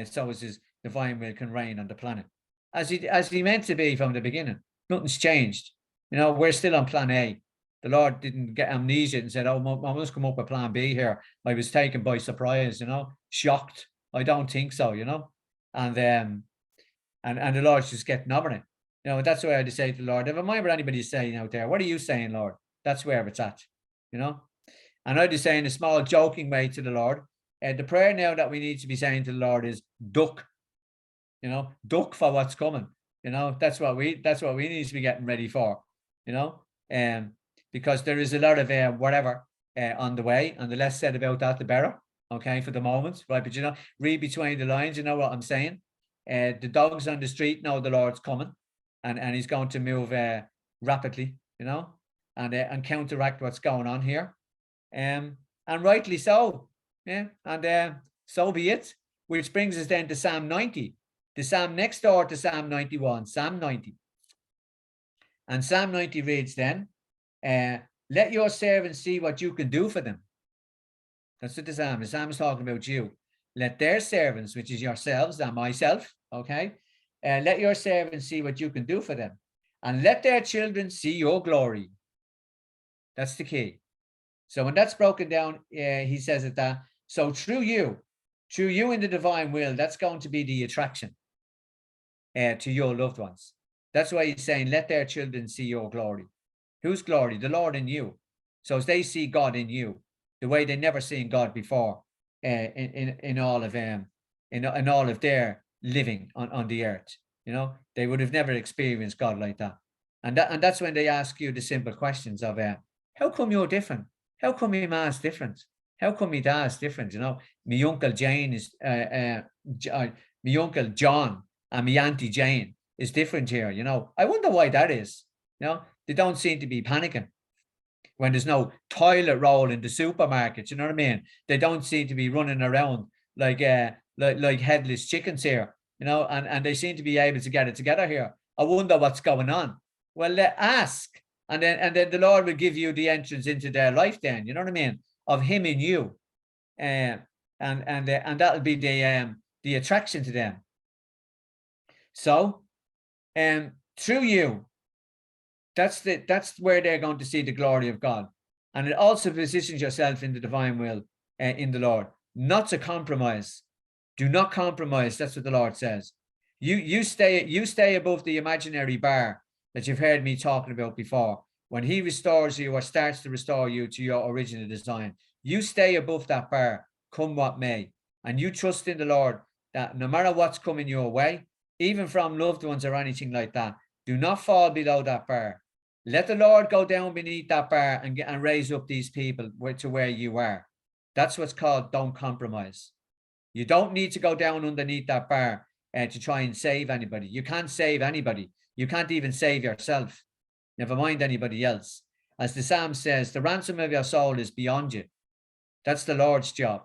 So as his divine will can reign on the planet. As he meant to be from the beginning. Nothing's changed. You know, we're still on plan A. The Lord didn't get amnesia and said, oh, I must come up with plan B here. I was taken by surprise, you know, shocked. I don't think so, you know. And the Lord's just getting over it. You know, that's why I say to the Lord, never mind what anybody's saying out there. What are you saying, Lord? That's where it's at, you know. And I'd be saying a small joking way to the Lord. The prayer now that we need to be saying to the Lord is duck, you know, duck for what's coming. You know, that's what we need to be getting ready for, you know. Because there is a lot of whatever on the way, and the less said about that, the better. Okay, for the moment, right? But you know, read between the lines. You know what I'm saying? The dogs on the street know the Lord's coming, and he's going to move rapidly, you know, and counteract what's going on here, and rightly so. Yeah, and so be it. Which brings us then to Psalm 90, the Psalm next door to Psalm 91, Psalm 90, and Psalm 90 reads then. Let your servants see what you can do for them. That's what the Psalm is. The Psalm is talking about you. Let their servants, which is yourselves and myself, okay, let your servants see what you can do for them. And let their children see your glory. That's the key. So when that's broken down, he says it that. So through you in the divine will, that's going to be the attraction to your loved ones. That's why he's saying, let their children see your glory. Whose glory? The Lord in you. So as they see God in you, the way they never seen God before, in all of their living on the earth, you know, they would have never experienced God like that. And that's when they ask you the simple questions of how come you're different? How come me ma's different? How come me dad's different? You know, me uncle Jane is me uncle John and me auntie Jane is different here. You know, I wonder why that is. You know, They don't seem to be panicking when there's no toilet roll in the supermarket. You know what I mean? They don't seem to be running around like headless chickens here, you know, and they seem to be able to get it together here. I wonder what's going on. Well, ask, and then the Lord will give you the entrance into their life. Then, you know what I mean, of Him in you, and that'll be the attraction to them. So, through you, that's where they're going to see the glory of God, and it also positions yourself in the divine will in the Lord, not to compromise. Do not compromise. That's what the Lord says. You stay above the imaginary bar that you've heard me talking about before. When He restores you or starts to restore you to your original design, you stay above that bar, come what may, and you trust in the Lord that no matter what's coming your way, even from loved ones or anything like that, do not fall below that bar. Let the Lord go down beneath that bar and raise up these people to where you are. That's what's called don't compromise. You don't need to go down underneath that bar to try and save anybody. You can't save anybody. You can't even save yourself. Never mind anybody else. As the Psalm says, the ransom of your soul is beyond you. That's the Lord's job.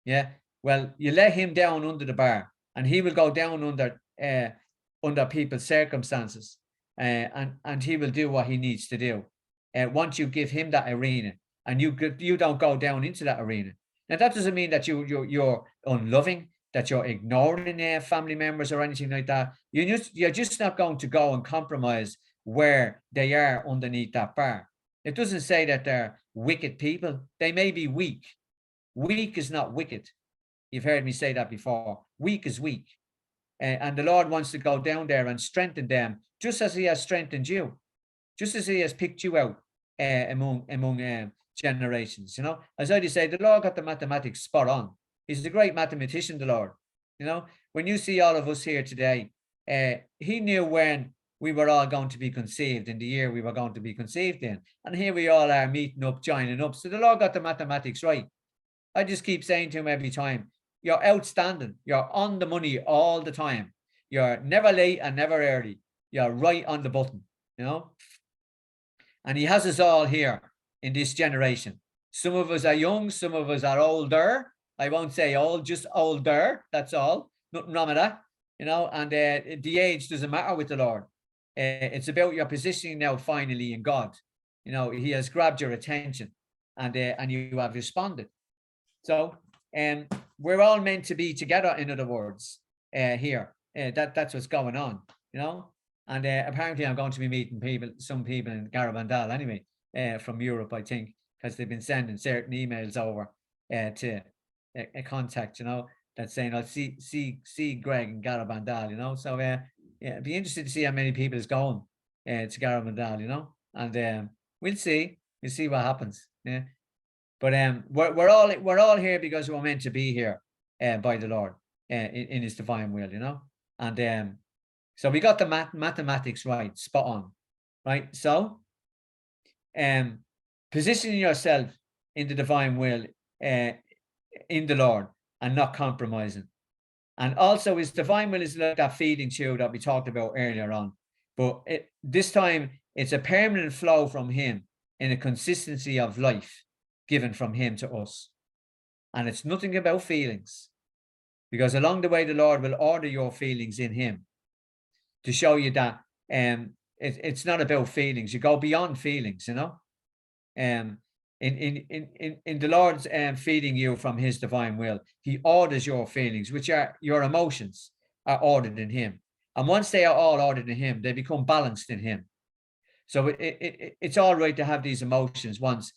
Yeah. Well, you let Him down under the bar, and He will go down under people's circumstances, and He will do what He needs to do. Once you give Him that arena, and you don't go down into that arena. Now, that doesn't mean that you're unloving, that you're ignoring family members or anything like that. You're just not going to go and compromise where they are underneath that bar. It doesn't say that they're wicked people. They may be weak. Weak is not wicked. You've heard me say that before. Weak is weak. And the Lord wants to go down there and strengthen them, just as He has strengthened you, just as He has picked you out among generations. You know, as I say, the Lord got the mathematics spot on. He's a great mathematician, the Lord. You know, when you see all of us here today, He knew when we were all going to be conceived, in the year we were going to be conceived in. And here we all are meeting up, joining up. So the Lord got the mathematics right. I just keep saying to Him every time, you're outstanding. You're on the money all the time. You're never late and never early. You're right on the button, you know. And He has us all here in this generation. Some of us are young, some of us are older. I won't say old, just older. That's all. Nothing wrong with that, you know. And the age doesn't matter with the Lord. It's about your positioning now finally in God. You know, He has grabbed your attention, and you have responded. So we're all meant to be together, in other words, here. That's what's going on, you know. And apparently I'm going to be meeting some people in Garabandal anyway, from Europe, I think, because they've been sending certain emails over to a contact, you know, that's saying, I'll see Greg in Garabandal, you know. So yeah, it'd be interesting to see how many people is going to Garabandal, you know. And we'll see what happens. Yeah. But we're all here because we're meant to be here by the Lord in His divine will, you know. And so we got the mathematics right, spot on, right? So positioning yourself in the divine will in the Lord and not compromising. And also His divine will is like that feeding tube that we talked about earlier on. But this time it's a permanent flow from Him in a consistency of life given from Him to us. And it's nothing about feelings, because along the way the Lord will order your feelings in Him to show you that it's not about feelings. You go beyond feelings, you know. In the Lord's feeding you from His divine will, He orders your feelings, which are your emotions, are ordered in Him. And once they are all ordered in Him, they become balanced in Him. So it's all right to have these emotions once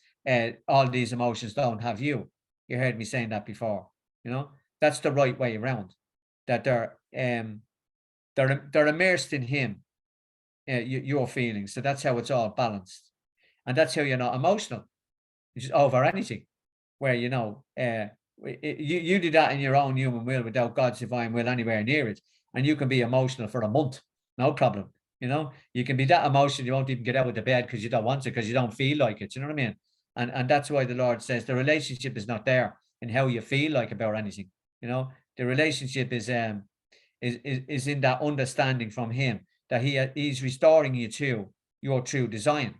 all these emotions don't have you. You heard me saying that before. You know, that's the right way around. That they're immersed in Him, your feelings. So that's how it's all balanced, and that's how you're not emotional, just over anything. Where you know, you do that in your own human will without God's divine will anywhere near it, and you can be emotional for a month, no problem. You know, you can be that emotional you won't even get out of the bed because you don't want to, because you don't feel like it. You know what I mean? And that's why the Lord says the relationship is not there in how you feel like about anything. You know, the relationship is in that understanding from Him that He's restoring you to your true design.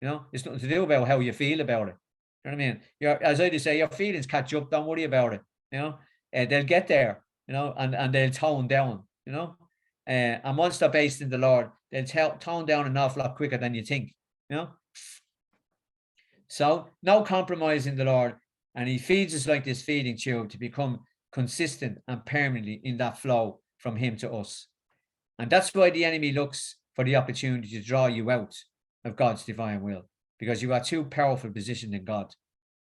You know, it's nothing to do about how you feel about it. You know what I mean? As I just say, your feelings catch up. Don't worry about it. You know, they'll get there. You know, and they'll tone down. You know, and once they're based in the Lord, they'll tone down an awful lot quicker than you think. You know, so no compromise in the Lord, and He feeds us like this feeding tube to become consistent and permanently in that flow from Him to us. And that's why the enemy looks for the opportunity to draw you out of God's divine will, because you are too powerful positioned in God.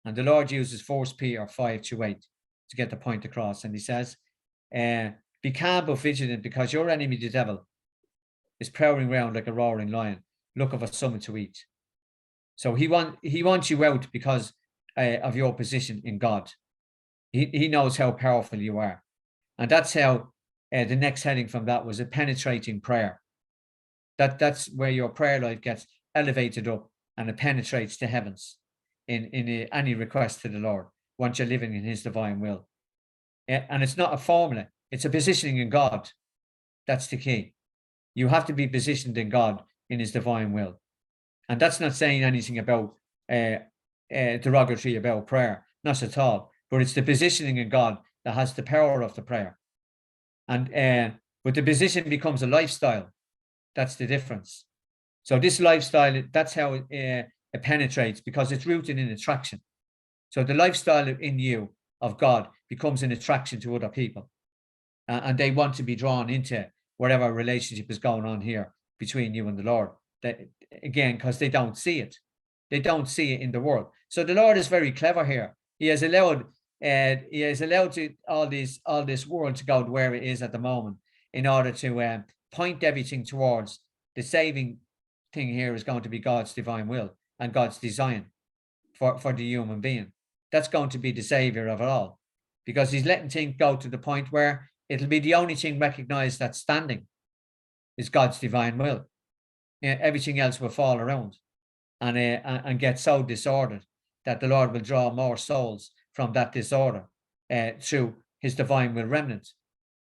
And the Lord uses 1 Peter 5:2-8 to get the point across. And He says, be calm but vigilant, because your enemy, the devil, is prowling around like a roaring lion, looking for something to eat. So he wants you out because of your position in God. He knows how powerful you are. And that's how the next heading from that was a penetrating prayer. That's where your prayer life gets elevated up and it penetrates the heavens in any request to the Lord once you're living in His divine will. And it's not a formula, it's a positioning in God. That's the key. You have to be positioned in God in His divine will. And that's not saying anything about derogatory about prayer, not at all. But it's the positioning in God that has the power of the prayer. And but the position becomes a lifestyle. That's the difference. So this lifestyle, that's how it penetrates, because it's rooted in attraction. So the lifestyle in you of God becomes an attraction to other people, and they want to be drawn into whatever relationship is going on here between you and the Lord. That, again, because they don't see it. They don't see it in the world. So the Lord is very clever here. He has allowed all this world to go to where it is at the moment in order to point everything towards the saving thing. Here is going to be God's divine will and God's design for the human being. That's going to be the savior of it all, because He's letting things go to the point where it'll be the only thing recognized that's standing is God's divine will. Everything else will fall around and get so disordered that the Lord will draw more souls from that disorder through His divine will remnant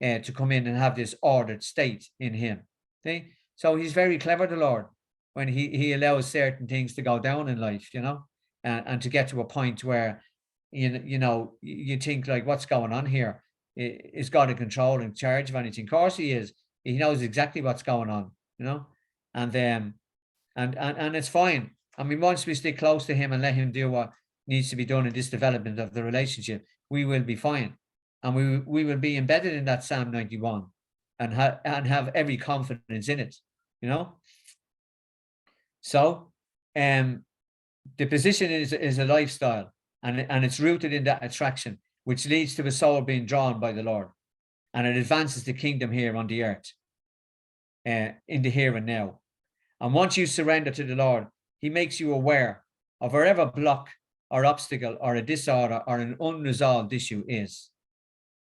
to come in and have this ordered state in Him. See? So He's very clever, the Lord, when he allows certain things to go down in life, you know, and to get to a point where you think, like, what's going on here? Is God in control, in charge of anything? Of course He is. He knows exactly what's going on, you know, and it's fine. I mean, once we stick close to Him and let Him do what needs to be done in this development of the relationship, we will be fine, and we will be embedded in that Psalm 91 and have every confidence in it, you know. So, the position is a lifestyle, and it's rooted in that attraction, which leads to the soul being drawn by the Lord, and it advances the kingdom here on the earth, in the here and now. And once you surrender to the Lord, He makes you aware of wherever block or obstacle or a disorder or an unresolved issue is.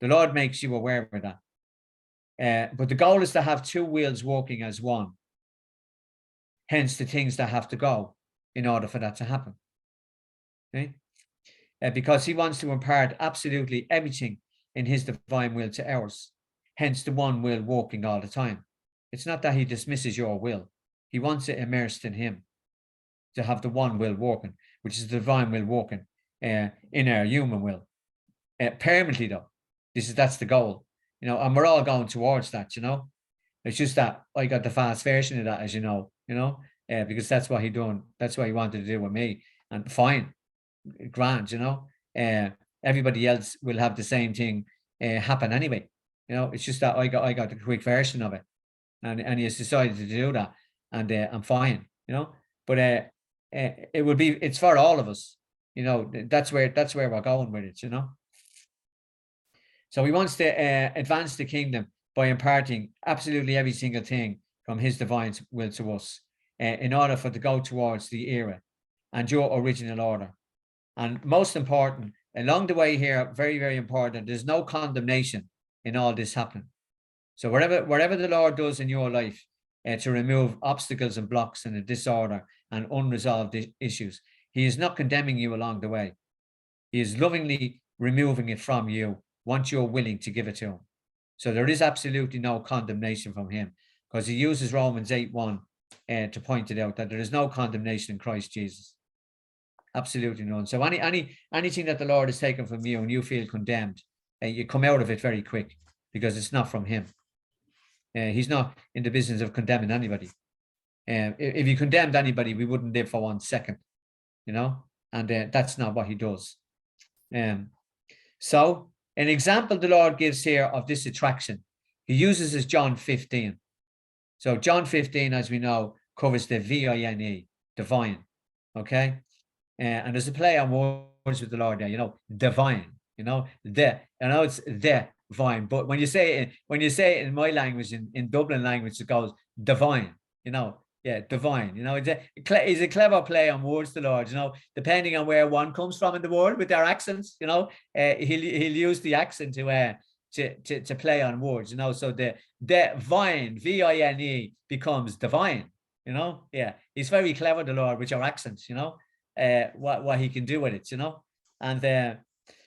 The Lord makes you aware of that. But the goal is to have two wheels working as one. Hence the things that have to go in order for that to happen. Okay? Because He wants to impart absolutely everything in His divine will to ours. Hence the one will working all the time. It's not that He dismisses your will. He wants it immersed in Him to have the one will working, which is the divine will working in our human will. Permanently though, that's the goal, you know, and we're all going towards that, you know. It's just that I got the fast version of that, as you know, because that's what He done. That's what He wanted to do with me, and fine, grand, you know. Everybody else will have the same thing happen anyway, you know. It's just that I got the quick version of it, and He has decided to do that, and I'm fine, you know. But it's for all of us, you know. That's where we're going with it, you know. So He wants to advance the kingdom by imparting absolutely every single thing from His divine will to us, in order for to go towards the era and your original order. And most important, along the way here, very, very important, there's no condemnation in all this happening. So whatever the Lord does in your life to remove obstacles and blocks and a disorder and unresolved issues, He is not condemning you along the way. He is lovingly removing it from you once you're willing to give it to Him. So there is absolutely no condemnation from Him, because He uses Romans 8:1 to point it out, that there is no condemnation in Christ Jesus. Absolutely none. So anything that the Lord has taken from you and you feel condemned, you come out of it very quick, because it's not from him. He's not in the business of condemning anybody. If he condemned anybody, we wouldn't live for 1 second, you know, and that's not what he does. So an example the Lord gives here of this attraction, he uses is John 15. So John 15, as we know, covers the V-I-N-E, divine. Okay. And there's a play on words with the Lord there, you know, divine, you know, it's the vine, but when you say it in my language, in Dublin language, it goes divine, you know, yeah, divine, you know, it's a clever play on words, the Lord, you know, depending on where one comes from in the world with their accents, you know, he'll use the accent to play on words, you know, so the vine, V-I-N-E, becomes divine, you know, yeah, he's very clever, the Lord, with your accents, you know, what he can do with it, you know, and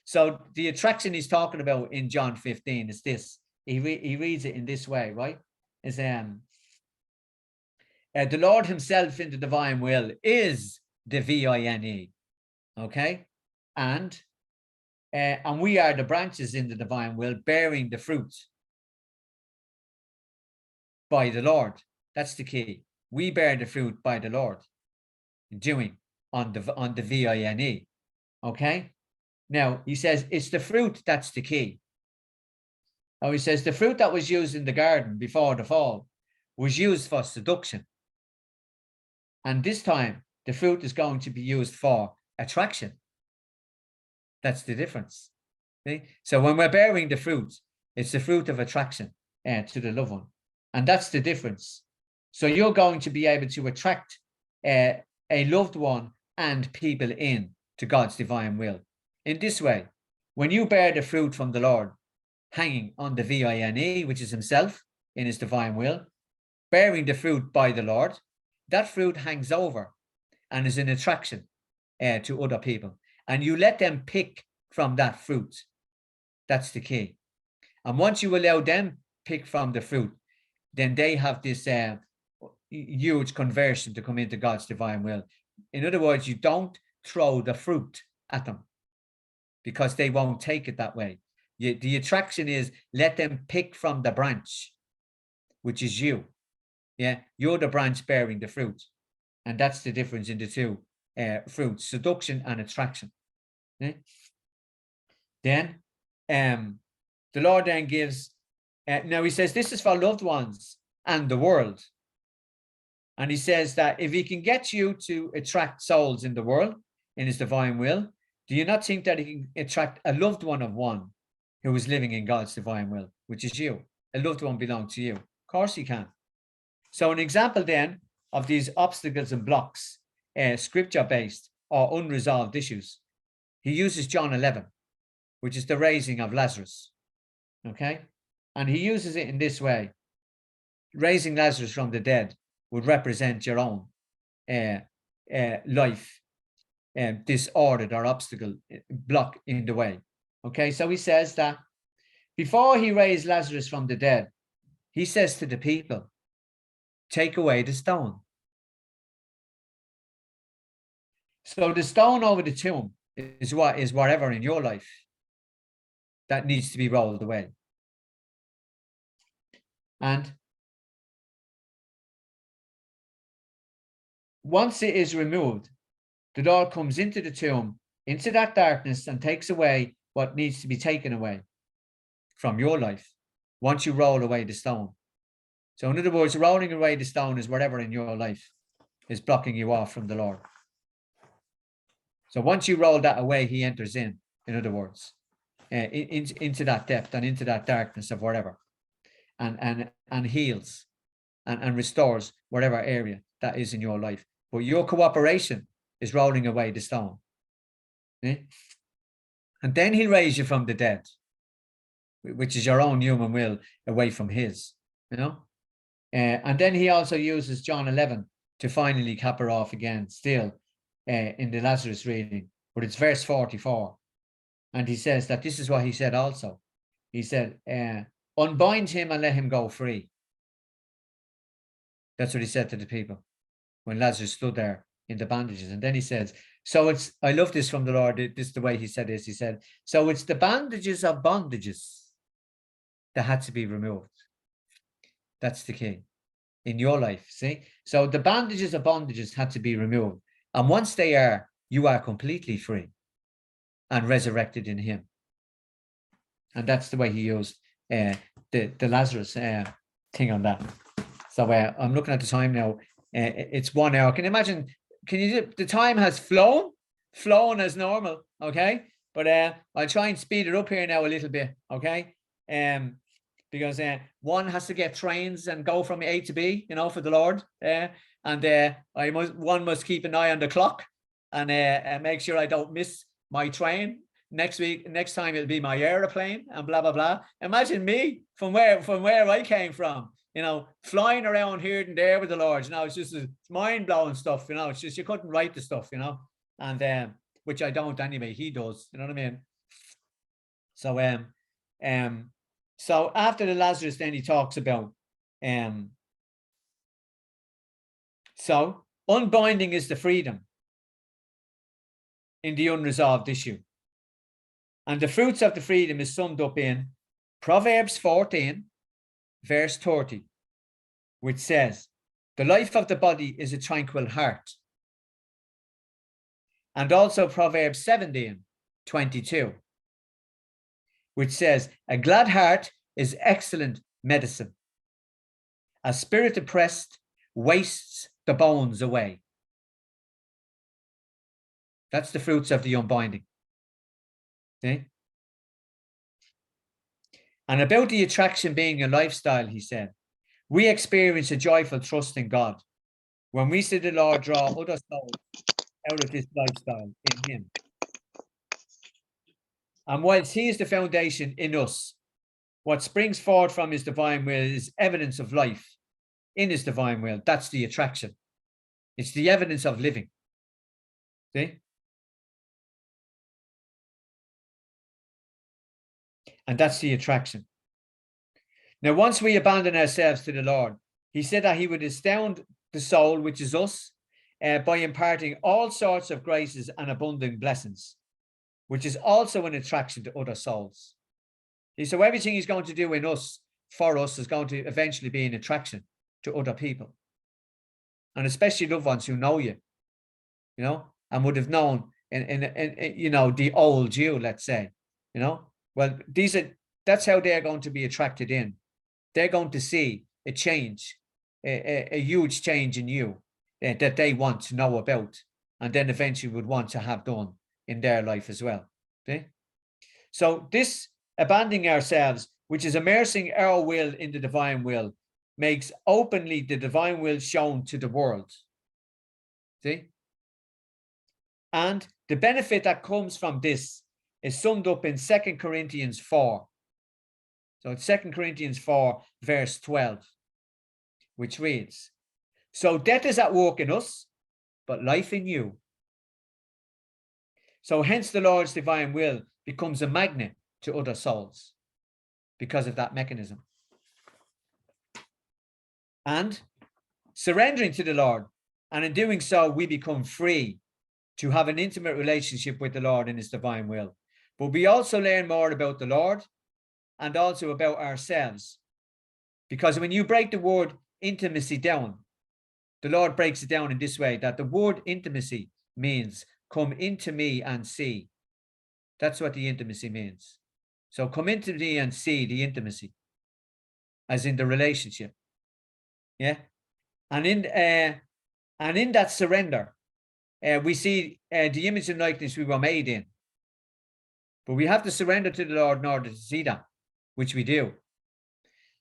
so the attraction he's talking about in John 15 is this. He reads it in this way, right? Is the Lord himself in the divine will is the V-I-N-E, okay, and we are the branches in the divine will, bearing the fruit by the Lord. That's the key. We bear the fruit by the Lord, doing on the V-I-N-E, okay. Now he says it's the fruit that's the key. Now he says the fruit that was used in the garden before the fall was used for seduction, and this time the fruit is going to be used for attraction. That's the difference. Okay? So when we're bearing the fruit, it's the fruit of attraction to the loved one, and that's the difference. So you're going to be able to attract a loved one and people in to God's divine will. In this way, when you bear the fruit from the Lord, hanging on the V-I-N-E, which is himself in his divine will, bearing the fruit by the Lord, that fruit hangs over and is an attraction to other people. And you let them pick from that fruit. That's the key. And once you allow them pick from the fruit, then they have this huge conversion to come into God's divine will. In other words, you don't throw the fruit at them, because they won't take it that way. The attraction is let them pick from the branch, which is you. Yeah, you're the branch bearing the fruit. And that's the difference in the two fruits, seduction and attraction. Yeah? Then the Lord then gives, now he says this is for loved ones and the world. And he says that if he can get you to attract souls in the world, in his divine will, do you not think that he can attract a loved one of one who is living in God's divine will, which is you? A loved one belongs to you. Of course he can. So an example then of these obstacles and blocks, scripture-based or unresolved issues, he uses John 11, which is the raising of Lazarus. Okay? And he uses it in this way. Raising Lazarus from the dead would represent your own life, disordered or obstacle, block in the way. Okay, so he says that before he raised Lazarus from the dead, he says to the people, take away the stone. So the stone over the tomb is whatever in your life that needs to be rolled away. And once it is removed, the Lord comes into the tomb, into that darkness, and takes away what needs to be taken away from your life once you roll away the stone. So in other words, rolling away the stone is whatever in your life is blocking you off from the Lord. So once you roll that away, he enters in other words, into that depth and into that darkness of whatever, and heals and restores whatever area that is in your life. But your cooperation is rolling away the stone. And then he'll raise you from the dead, which is your own human will away from his, you know. And then he also uses John 11 to finally cap her off again, still in the Lazarus reading, but it's verse 44. And he says that this is what he said also. He said, unbind him and let him go free. That's what he said to the people when Lazarus stood there in the bandages. And then he says, so it's, I love this from the Lord. This is the way he said this. He said, so it's the bandages of bondages that had to be removed. That's the key in your life. See? So the bandages of bondages had to be removed. And once they are, you are completely free and resurrected in him. And that's the way he used the Lazarus thing on that. So I'm looking at the time now. It's 1 hour. Can you imagine? Can you? The time has flown as normal. Okay, but I'll try and speed it up here now a little bit. Okay, because one has to get trains and go from A to B, you know, for the Lord. And one must keep an eye on the clock and make sure I don't miss my train. Next time it'll be my aeroplane and blah blah blah. Imagine me from where I came from, you know, flying around here and there with the Lord. You know, it's just mind blowing stuff. You know, it's just you couldn't write the stuff, you know, and which I don't anyway. He does. You know what I mean? So so after the Lazarus, then he talks about so unbinding is the freedom in the unresolved issue. And the fruits of the freedom is summed up in Proverbs 14, verse 30, which says, the life of the body is a tranquil heart. And also Proverbs 17, 22, which says, a glad heart is excellent medicine. A spirit oppressed wastes the bones away. That's the fruits of the unbinding. See? And about the attraction being a lifestyle, he said, we experience a joyful trust in God when we see the Lord draw other souls out of this lifestyle in him. And whilst he is the foundation in us, what springs forward from his divine will is evidence of life in his divine will. That's the attraction. It's the evidence of living. See? And that's the attraction. Now, once we abandon ourselves to the Lord, he said that he would astound the soul, which is us, by imparting all sorts of graces and abundant blessings, which is also an attraction to other souls. So everything he's going to do in us, for us, is going to eventually be an attraction to other people. And especially loved ones who know you, you know, and would have known in you know, the old you, let's say, you know. Well, that's how they're going to be attracted in. They're going to see a change, a huge change in you that they want to know about, and then eventually would want to have done in their life as well. Okay? So this abandoning ourselves, which is immersing our will in the divine will, makes openly the divine will shown to the world. See? And the benefit that comes from this is summed up in 2 Corinthians 4. So it's 2 Corinthians 4, verse 12, which reads, so death is at work in us, but life in you. So hence the Lord's divine will becomes a magnet to other souls because of that mechanism. And surrendering to the Lord, and in doing so, we become free to have an intimate relationship with the Lord in his divine will. But we also learn more about the Lord and also about ourselves. Because when you break the word intimacy down, the Lord breaks it down in this way, that the word intimacy means come into me and see. That's what the intimacy means. So come into me and see the intimacy, as in the relationship. Yeah. And in that surrender, we see the image and likeness we were made in. But we have to surrender to the Lord in order to see that, which we do.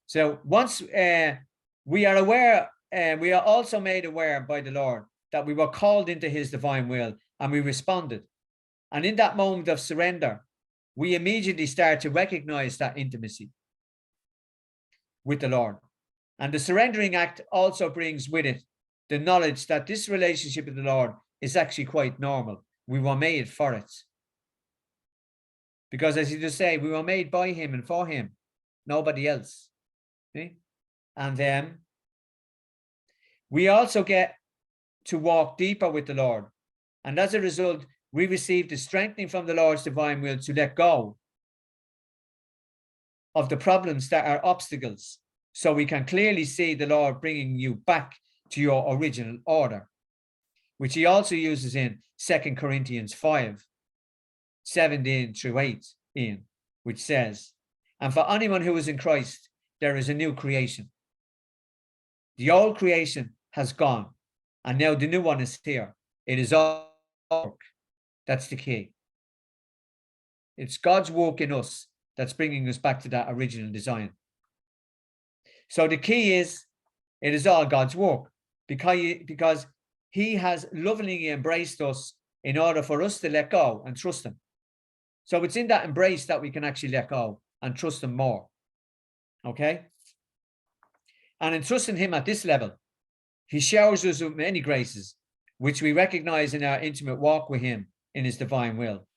So once we are aware, we are also made aware by the Lord that we were called into his divine will, and we responded. And in that moment of surrender, we immediately start to recognize that intimacy with the Lord. And the surrendering act also brings with it the knowledge that this relationship with the Lord is actually quite normal. We were made for it. Because as you just say, we were made by him and for him, nobody else. Okay? And then We also get to walk deeper with the Lord. And as a result, we receive the strengthening from the Lord's divine will to let go of the problems that are obstacles, so we can clearly see the Lord bringing you back to your original order, which he also uses in 2 Corinthians 5:17-18, which says, and for anyone who is in Christ, there is a new creation. The old creation has gone, and now the new one is here. It is all work. That's the key. It's God's work in us that's bringing us back to that original design. So the key is, it is all God's work, because he has lovingly embraced us in order for us to let go and trust him. So it's in that embrace that we can actually let go and trust him more. Okay? And in trusting him at this level, he showers us with many graces, which we recognize in our intimate walk with him in his divine will.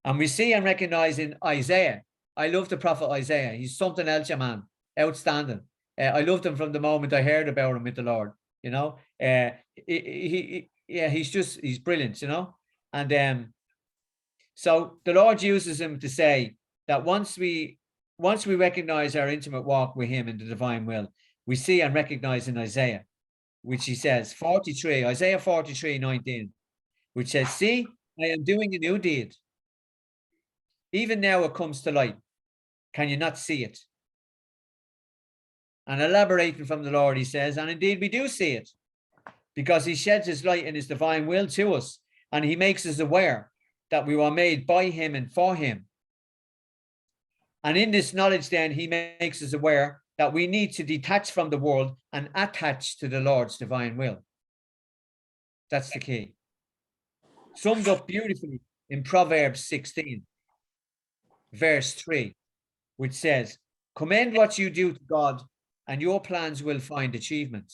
And we see and recognize in Isaiah. I love the prophet Isaiah. He's something else, man. Outstanding. I loved him from the moment I heard about him with the Lord. You know, he's brilliant. You know, and so the Lord uses him to say that once we recognize our intimate walk with him in the divine will, we see and recognize in Isaiah, which he says, Isaiah 43:19, which says, see, I am doing a new deed. Even now it comes to light. Can you not see it? And elaborating from the Lord, he says, and indeed we do see it, because he sheds his light in his divine will to us, and he makes us aware that we were made by him and for him. And in this knowledge, then, he makes us aware that we need to detach from the world and attach to the Lord's divine will. That's the key. Summed up beautifully in Proverbs 16, verse 3, which says, commend what you do to God, and your plans will find achievement.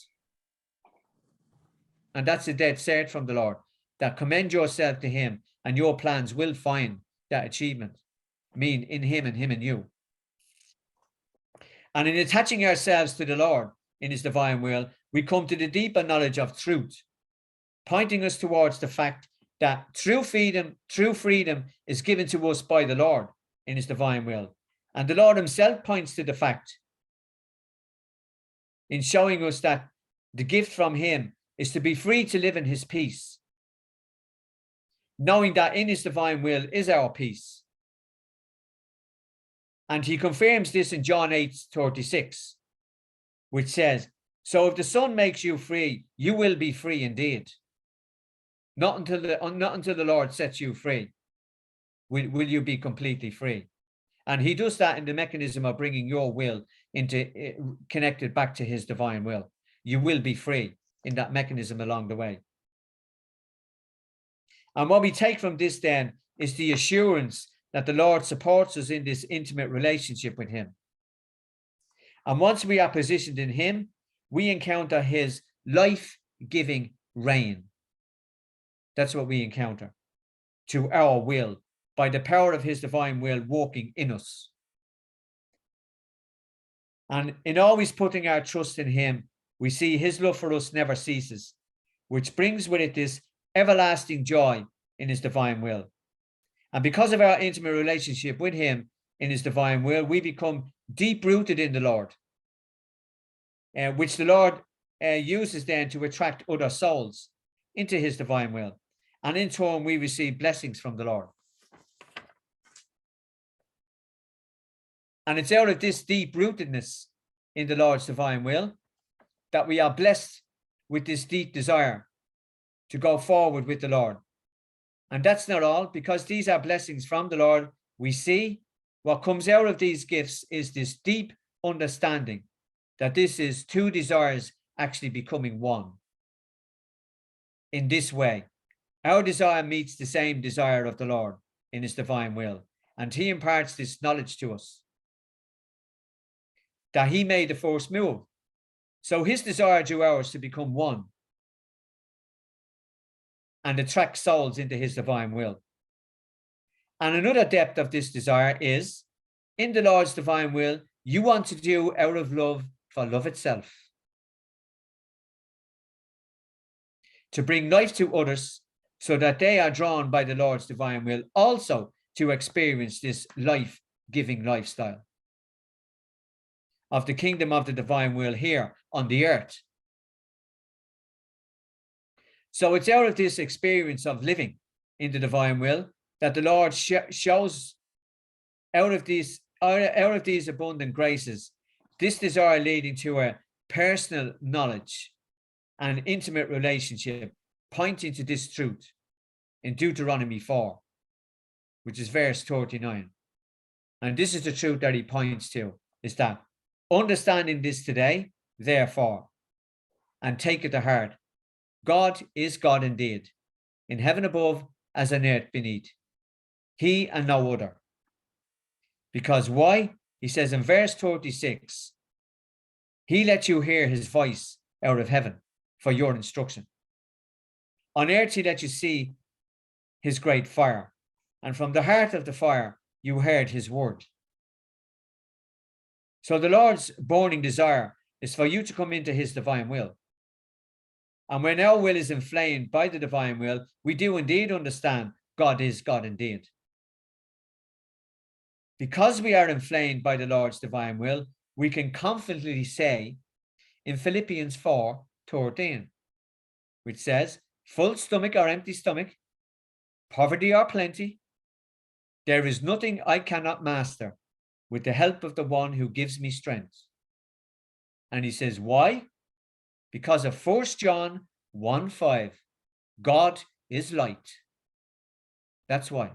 And that's a dead cert from the Lord, that commend yourself to him, and your plans will find that achievement. I mean, in him and him in you. And in attaching ourselves to the Lord in his divine will, we come to the deeper knowledge of truth, pointing us towards the fact that true freedom is given to us by the Lord in his divine will. And the Lord himself points to the fact in showing us that the gift from him is to be free to live in his peace, knowing that in his divine will is our peace. And he confirms this in John 8:36, which says, so if the Son makes you free, you will be free indeed. Not until the Lord sets you free will you be completely free. And he does that in the mechanism of bringing your will into connected back to his divine will. You will be free in that mechanism along the way. And what we take from this then is the assurance that the Lord supports us in this intimate relationship with him. And once we are positioned in him, we encounter his life-giving reign. That's what we encounter, to our will, by the power of his divine will working in us. And in always putting our trust in him, we see his love for us never ceases, which brings with it this everlasting joy in his divine will. And because of our intimate relationship with him in his divine will, we become deep-rooted in the Lord, which the Lord uses then to attract other souls into his divine will. And in turn, we receive blessings from the Lord. And it's out of this deep-rootedness in the Lord's divine will that we are blessed with this deep desire to go forward with the Lord. And that's not all, because these are blessings from the Lord. We see what comes out of these gifts is this deep understanding that this is two desires actually becoming one. In this way, our desire meets the same desire of the Lord in his divine will, and he imparts this knowledge to us, that he made the first move. So his desire drew ours to become one and attract souls into his divine will. And another depth of this desire is, in the Lord's divine will, you want to do out of love for love itself. to bring life to others so that they are drawn by the Lord's divine will also to experience this life-giving lifestyle of the kingdom of the divine will here on the earth. So it's out of this experience of living in the divine will that the Lord shows out of these abundant graces, this desire leading to a personal knowledge and intimate relationship, pointing to this truth in Deuteronomy 4, which is verse 39. And this is the truth that he points to, is that understanding this today, therefore, and take it to heart, God is God indeed, in heaven above as on earth beneath. He and no other. Because why? He says in verse 36, he let you hear his voice out of heaven for your instruction. On earth he let you see his great fire, and from the heart of the fire you heard his word. So the Lord's burning desire is for you to come into his divine will. And when our will is inflamed by the divine will, we do indeed understand God is God indeed. Because we are inflamed by the Lord's divine will, we can confidently say in Philippians 4:13, which says, full stomach or empty stomach, poverty or plenty, there is nothing I cannot master with the help of the one who gives me strength. And he says, why? Because of 1 John 1:5, God is light. That's why.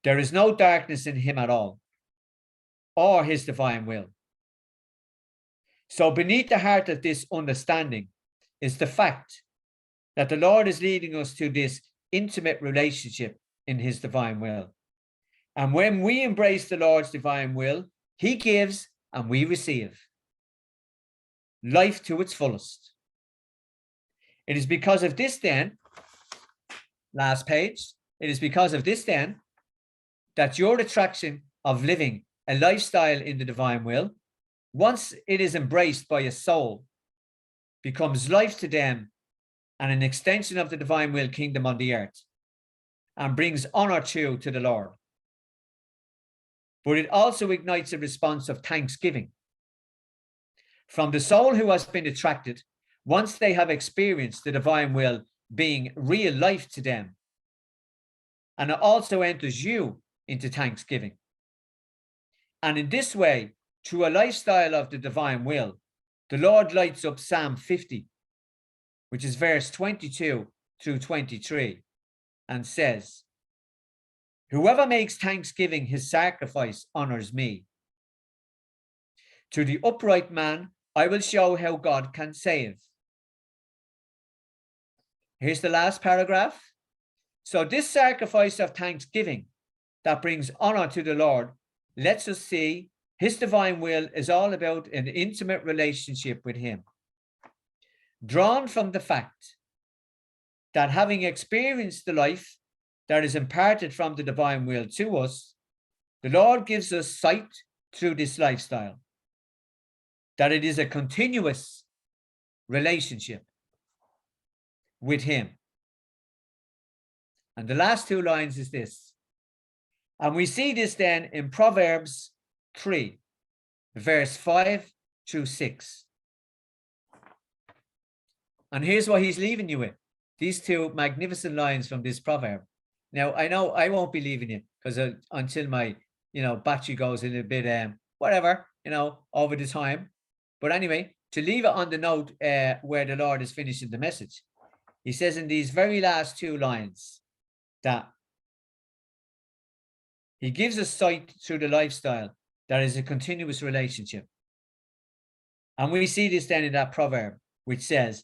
There is no darkness in him at all, or his divine will. So beneath the heart of this understanding is the fact that the Lord is leading us to this intimate relationship in his divine will. And when we embrace the Lord's divine will, he gives and we receive life to its fullest. It is because of this then, last page, it is because of this then that your attraction of living a lifestyle in the divine will, once it is embraced by a soul, becomes life to them and an extension of the divine will kingdom on the earth, and brings honor to the Lord. But it also ignites a response of thanksgiving from the soul who has been attracted once they have experienced the divine will being real life to them. And it also enters you into thanksgiving. And in this way, through a lifestyle of the divine will, the Lord lights up Psalm 50, which is verse 22 through 23, and says, whoever makes thanksgiving his sacrifice honors me. To the upright man, I will show how God can save. Here's the last paragraph. So this sacrifice of thanksgiving that brings honor to the Lord lets us see his divine will is all about an intimate relationship with him, drawn from the fact that having experienced the life that is imparted from the divine will to us, the Lord gives us sight through this lifestyle, that it is a continuous relationship with him. And the last two lines is this. And we see this then in Proverbs 3, verse 5 through 6. And here's what he's leaving you with. These two magnificent lines from this proverb. Now, I know I won't be leaving you because until my, battery goes a little bit, whatever, over the time. But anyway, to leave it on the note where the Lord is finishing the message, he says in these very last two lines that he gives us sight through the lifestyle that is a continuous relationship. And we see this then in that proverb, which says,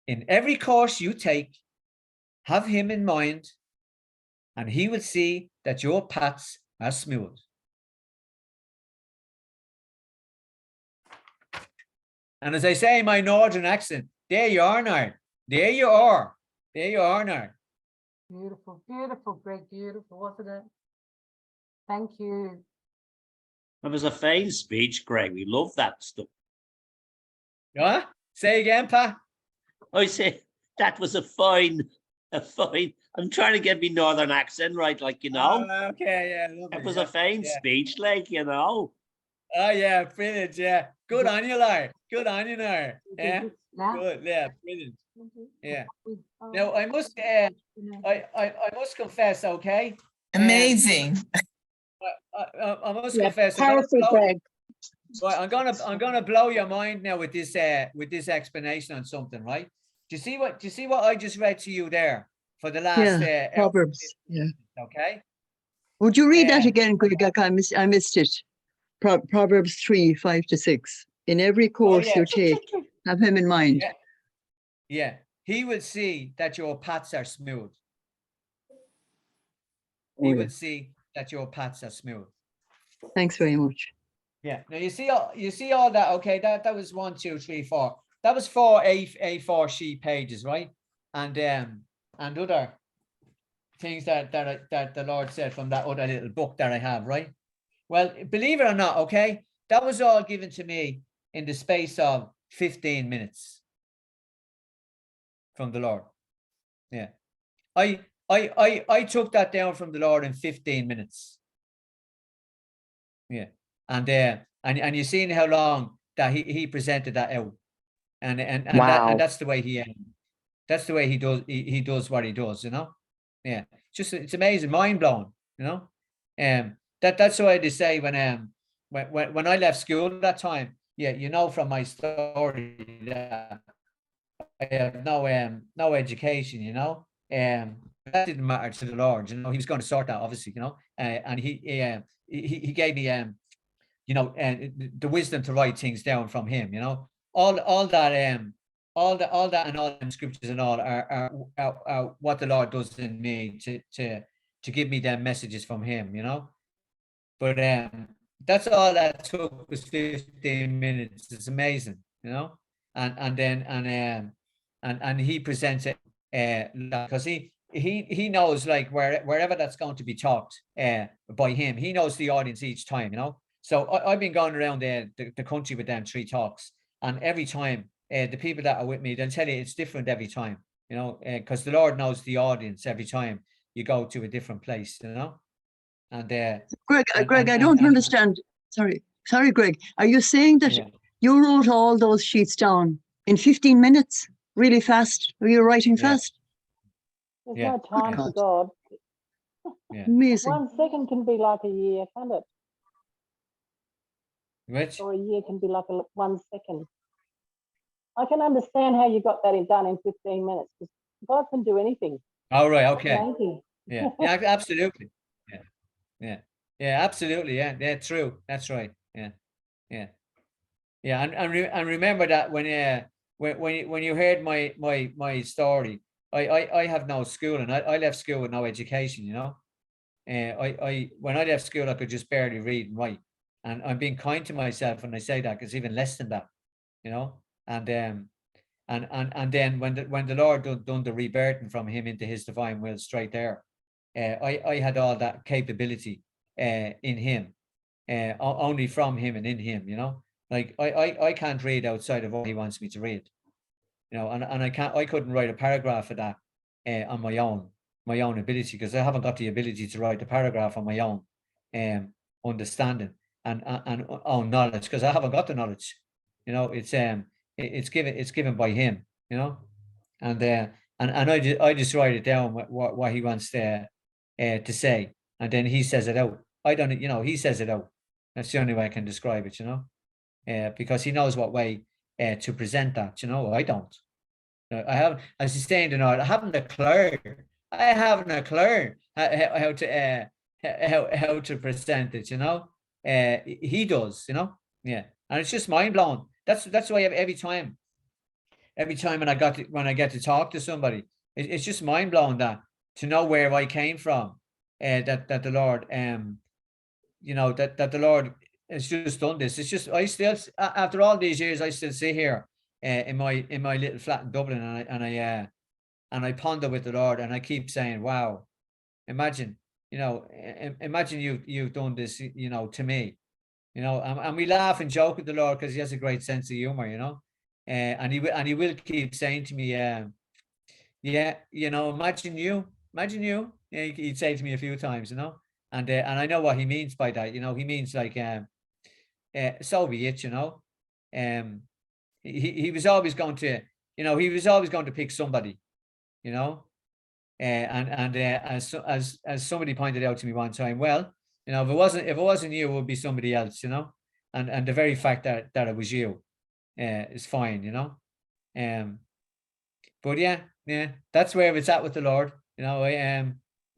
in every course you take, have him in mind, and he will see that your paths are smooth. And as I say in my northern accent, there you are now. There you are. There you are now. Beautiful, beautiful, Greg, beautiful, wasn't it? Thank you. That was a fine speech, Greg. We love that stuff. Yeah? Say again, Pa. I say That was a fine. I'm trying to get my northern accent right, like, you know. Okay, yeah, lovely, It was yeah, a fine yeah. speech, like, you know. Oh yeah, brilliant, yeah. Good on you, Larry. Good on you, Larry. Yeah, Now, good, yeah, brilliant. Yeah. oh, Now I must I must confess, okay? Amazing. I must Yeah, confess. powerful, Greg. Right, I'm gonna blow your mind now with this explanation on something, right? Do you see what I just read to you there for the last Yeah, Proverbs. Yeah. okay? Would you read that Uh, again, Greg? I missed it. Proverbs 3, 5-6. In every Oh course yeah, you take, have him in mind. yeah, yeah. He will see that your paths are smooth. He Oh, yeah. will see that your paths are smooth. Thanks very much. Yeah. Now you see all that. Okay, that was 1, 2, 3, 4. That was 4 A4 sheet pages, right? And other things that the Lord said from that other little book that I have, right? Well, believe it or not, okay, that was all given to me in the space of 15 minutes from the Lord. Yeah. I took that down from the Lord in 15 minutes. Yeah. And you seen how long that he presented that out. And Wow. that's the way he does he does what he does, you know. Yeah. It's amazing, mind blowing, you know. That's why they say when I left school that time, yeah, you know from my story that I have no education, you know. That didn't matter to the Lord, you know. He was going to sort that, obviously, you know. And he gave me you know, and the wisdom to write things down from him, you know. All that and all them scriptures and all are what the Lord does in me to give me them messages from him, you know. But that's all that took was 15 minutes. It's amazing, you know. And he presents it because he knows, like, wherever that's going to be taught by him, he knows the audience each time, you know. So I've been going around the country with them 3 talks, and every time the people that are with me, they'll tell you it's different every time, you know, because the Lord knows the audience every time you go to a different place, you know. And Greg, I don't understand. Sorry, Greg. Are you saying that yeah. you wrote all those sheets down in 15 minutes? Really fast? Were you writing Yeah. fast? there's Yeah. no time God. for God. Yeah. Amazing. 1 second can be like a year, can't it? Which? Or a year can be like 1 second. I can understand how you got that done in 15 minutes, because God can do anything. Oh, right. Okay. Amazing. Yeah. Yeah. Absolutely. Yeah. Yeah. Yeah. Absolutely. Yeah. Yeah. True. That's right. Yeah. Yeah. Yeah. And remember that when you heard my story, I have no school, and I left school with no education. You know, when I left school, I could just barely read and write, and I'm being kind to myself when I say that, because even less than that, you know. And then when the Lord done the rebirthing from him into his divine will straight there, I had all that capability in him, only from him and in him, you know. Like I can't read outside of what he wants me to read, you know, and I couldn't write a paragraph of that on my own ability, because I haven't got the ability to write the paragraph on my own understanding and own knowledge, because I haven't got the knowledge, you know. It's given by him, you know. And I just write it down what he wants to say, and then he says it out. I don't, you know, he says it out. That's the only way I can describe it, you know. Because he knows what way to present that, you know. I don't. I haven't, as he's saying tonight, I haven't a clue. I haven't a clue how to how to present it, you know. He does, you know. Yeah, and it's just mind blowing. That's why every time when I get to talk to somebody, it's just mind blowing that to know where I came from, that the Lord, you know, that the Lord has just done this. It's just, I still, after all these years, I still sit here in my little flat in Dublin, and I ponder with the Lord, and I keep saying, wow, imagine, you know, imagine you've done this, you know, to me, you know. And we laugh and joke with the Lord because he has a great sense of humor, you know. And he will keep saying to me, yeah, you know, imagine you. Yeah, he'd say to me a few times, you know, and I know what he means by that. You know, he means like, so be it, you know. Um, he was always going to, you know, he was always going to pick somebody, you know. As somebody pointed out to me one time, well, you know, if it wasn't you, it would be somebody else, you know. And the very fact that it was you, is fine, you know. But yeah, that's where it's at with the Lord, you know.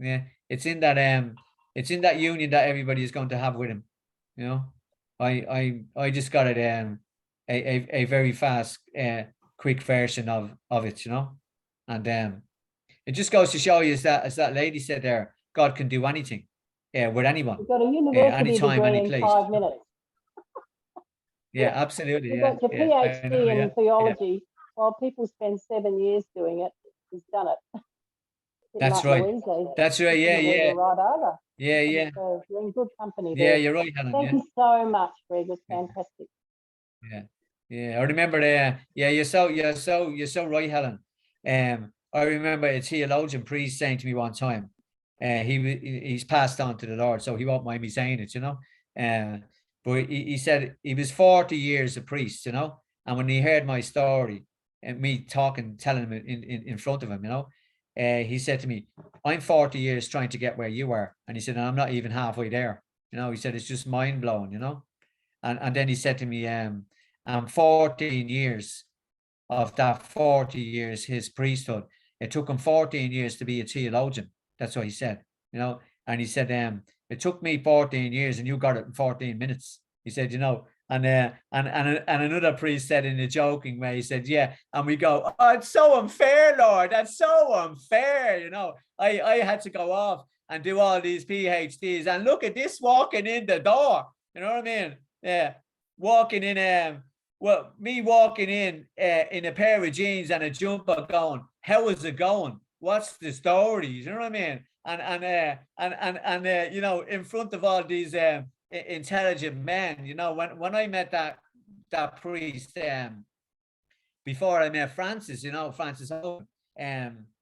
Yeah, it's in that union that everybody is going to have with him, you know. I just got it, a very fast, quick version of it, you know. And it just goes to show you, as that lady said there, God can do anything, with anyone, You've got a university anytime, degree any in place. 5 minutes. Yeah, absolutely. You've Yeah, got your yeah, I PhD know, in yeah. theology, while people spend 7 years doing it. He's done it. That's Martin right. Louise, they That's right. Yeah, couldn't move her yeah, right over. yeah. So you're in good company Yeah, there. you're right, Helen. Thank Yeah. you so much, Greg. It was Yeah. fantastic. Yeah. I remember yeah, you're so right, Helen. I remember a theologian priest saying to me one time, he's passed on to the Lord, so he won't mind me saying it, you know. But he said he was 40 years a priest, you know, and when he heard my story and me telling him in front of him, you know, he said to me, I'm 40 years trying to get where you are. And he said, and I'm not even halfway there. You know, he said, it's just mind blowing, you know. And then he said to me, 14 years of that 40 years, his priesthood, it took him 14 years to be a theologian. That's what he said, you know. And he said, it took me 14 years and you got it in 14 minutes. He said, you know, and another priest said in a joking way, he said, yeah, and we go, oh, it's so unfair, Lord, that's so unfair, you know. I had to go off and do all these PhDs, and look at this walking in the door, you know what I mean? Yeah, walking in, well, me walking in a pair of jeans and a jumper, going, how is it going? What's the story? You know what I mean? And you know, in front of all these intelligent men, you know, when I met that priest, before I met Francis, you know, Francis Hogan,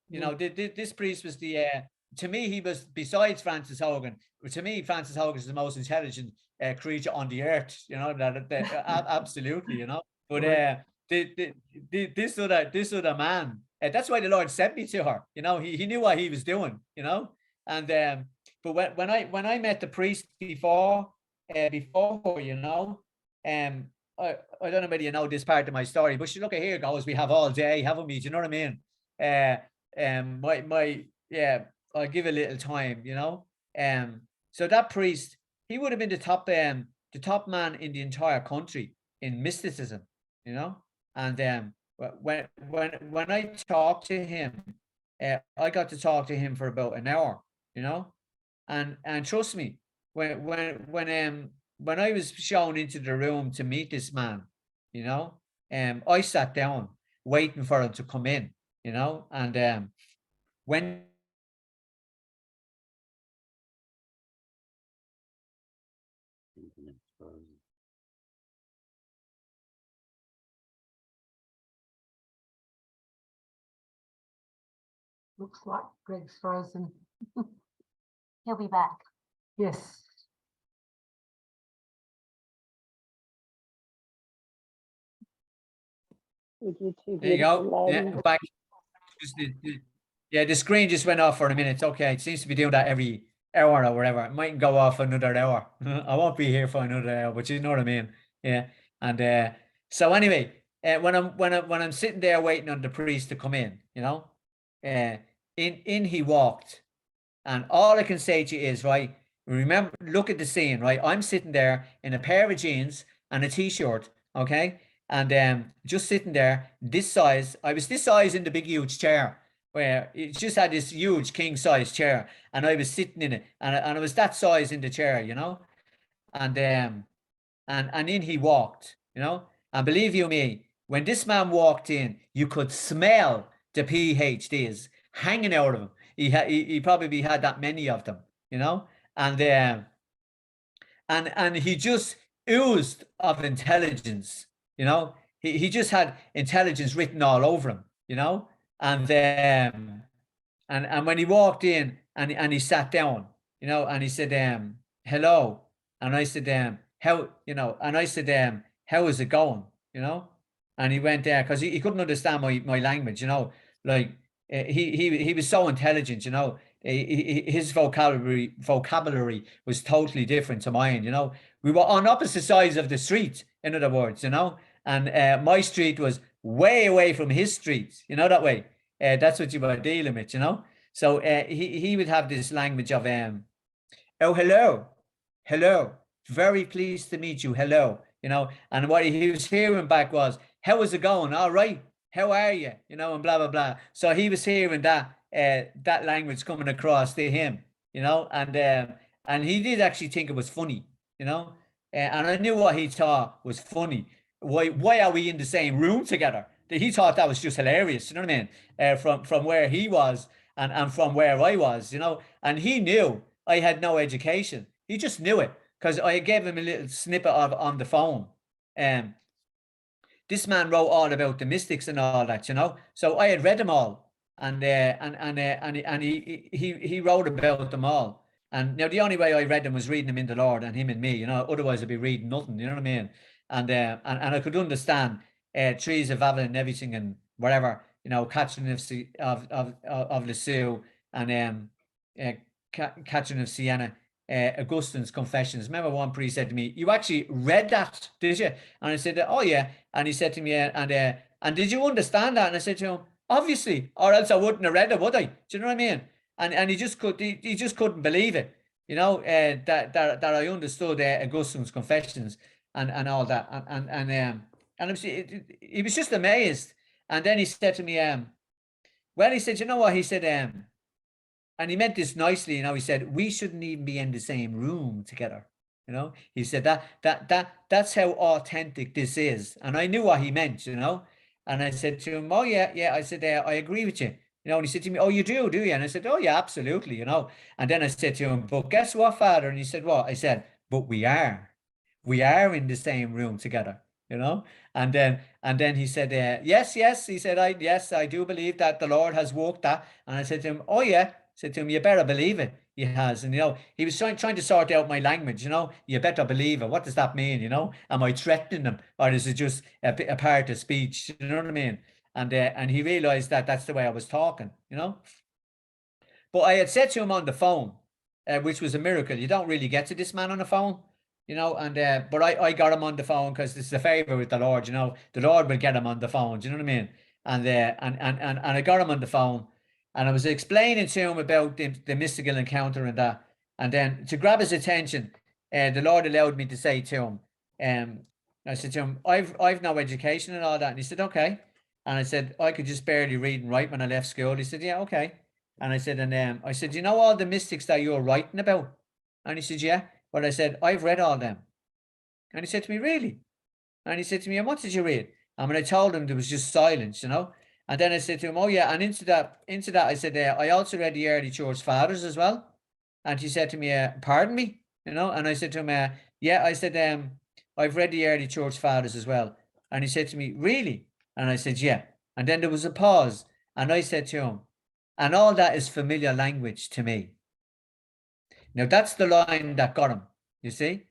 you know, this priest was to me, he was, besides Francis Hogan, to me, Francis Hogan is the most intelligent creature on the earth, you know, absolutely, you know. But this other man, that's why the Lord sent me to her, you know. He knew what he was doing, you know. And but when I met the priest before her, you know, I don't know whether you know this part of my story, but look at here goes, we have all day, haven't we? Do you know what I mean? Yeah, I'll give a little time, you know. So that priest, he would have been the top man in the entire country in mysticism, you know. And when I talked to him, I got to talk to him for about an hour, you know. And trust me, when I was shown into the room to meet this man, you know, I sat down waiting for him to come in, you know. And when Looks like Greg's frozen. He'll be back. Yes. With you two there you beautiful go, ladies. yeah, back. Yeah, the screen just went off for a minute. Okay, it seems to be doing that every hour or whatever. It might go off another hour. I won't be here for another hour, but you know what I mean. Yeah. And so anyway, when I'm sitting there waiting on the priest to come in, you know, in he walked, and all I can say to you is, right, remember, look at the scene, right? I'm sitting there in a pair of jeans and a t-shirt, okay? And just sitting there, this size. I was this size in the big huge chair, where it just had this huge king size chair, and I was sitting in it, and I was that size in the chair, you know. And in he walked, you know. And believe you me, when this man walked in, you could smell the PhDs hanging out of him. He probably had that many of them, you know. And he just oozed of intelligence, you know. He just had intelligence written all over him, you know. And when he walked in and he sat down, you know, and he said, hello. And I said, how, you know, and I said, how is it going? You know? And he went there because he couldn't understand my language, you know, like he was so intelligent, you know. His vocabulary was totally different to mine, you know. We were on opposite sides of the street, in other words, you know, and my street was way away from his street, you know, that way. That's what you were dealing with, you know. So he would have this language of oh, hello, very pleased to meet you, hello, you know. And what he was hearing back was, how is it going? All right, how are you? You know, and blah blah blah. So he was hearing that language coming across to him, you know, and he did actually think it was funny, you know. And I knew what he thought was funny. Why are we in the same room together? He thought that was just hilarious, you know what I mean? From where he was and from where I was, you know. And he knew I had no education. He just knew it because I gave him a little snippet of on the phone. This man wrote all about the mystics and all that, you know. So I had read them all, and he wrote about them all. And now the only way I read them was reading them in the Lord and him and me, you know. Otherwise I'd be reading nothing, you know what I mean? And I could understand trees of Avalon and everything and whatever, you know, catching of the Sioux and catching of Siena. Augustine's Confessions. Remember, one priest said to me, "You actually read that, did you?" And I said, "Oh yeah." And he said to me, "And did you understand that?" And I said to him, "Obviously, or else I wouldn't have read it, would I?" Do you know what I mean? And he just couldn't believe it, you know, that I understood Augustine's Confessions and all that, and he was just amazed. And then he said to me, well, he said, "You know what?" He said, and he meant this nicely, you know. He said, "We shouldn't even be in the same room together." You know, he said that's how authentic this is. And I knew what he meant, you know. And I said to him, "Oh yeah, yeah." I said, "I agree with you." You know, and he said to me, "Oh, you do you?" And I said, "Oh yeah, absolutely," you know. And then I said to him, "But guess what, Father?" And he said, "What?" I said, "But we are in the same room together," you know. And then he said, yes, he said, I do believe that the Lord has worked that." And I said to him, "Oh yeah." I said to him, "You better believe it, he has." And you know, he was trying to sort out my language, you know. "You better believe it." What does that mean, you know? Am I threatening him, or is it just a part of speech, you know what I mean? And he realized that that's the way I was talking, you know. But I had said to him on the phone, which was a miracle. You don't really get to this man on the phone, you know. And but I got him on the phone because this is a favor with the Lord, you know. The Lord will get him on the phone. Do you know what I mean? And I got him on the phone, and I was explaining to him about the mystical encounter and that. And then to grab his attention, the Lord allowed me to say to him, I said to him, I've no education and all that. And he said, "Okay." And I said, "I could just barely read and write when I left school." He said, "Yeah, okay." And I said, I said, "You know all the mystics that you're writing about?" And he said, "Yeah." But I said, "I've read all them." And he said to me, "Really?" And he said to me, "And what did you read?" And when I told him, there was just silence, you know. And then I said to him, "Oh yeah." And into that, I said, "I also read the early church fathers as well." And he said to me, "Pardon me," you know. And I said to him, "Yeah." I said, "I've read the early church fathers as well." And he said to me, "Really?" And I said, "Yeah." And then there was a pause, and I said to him, "And all that is familiar language to me." Now that's the line that got him, you see.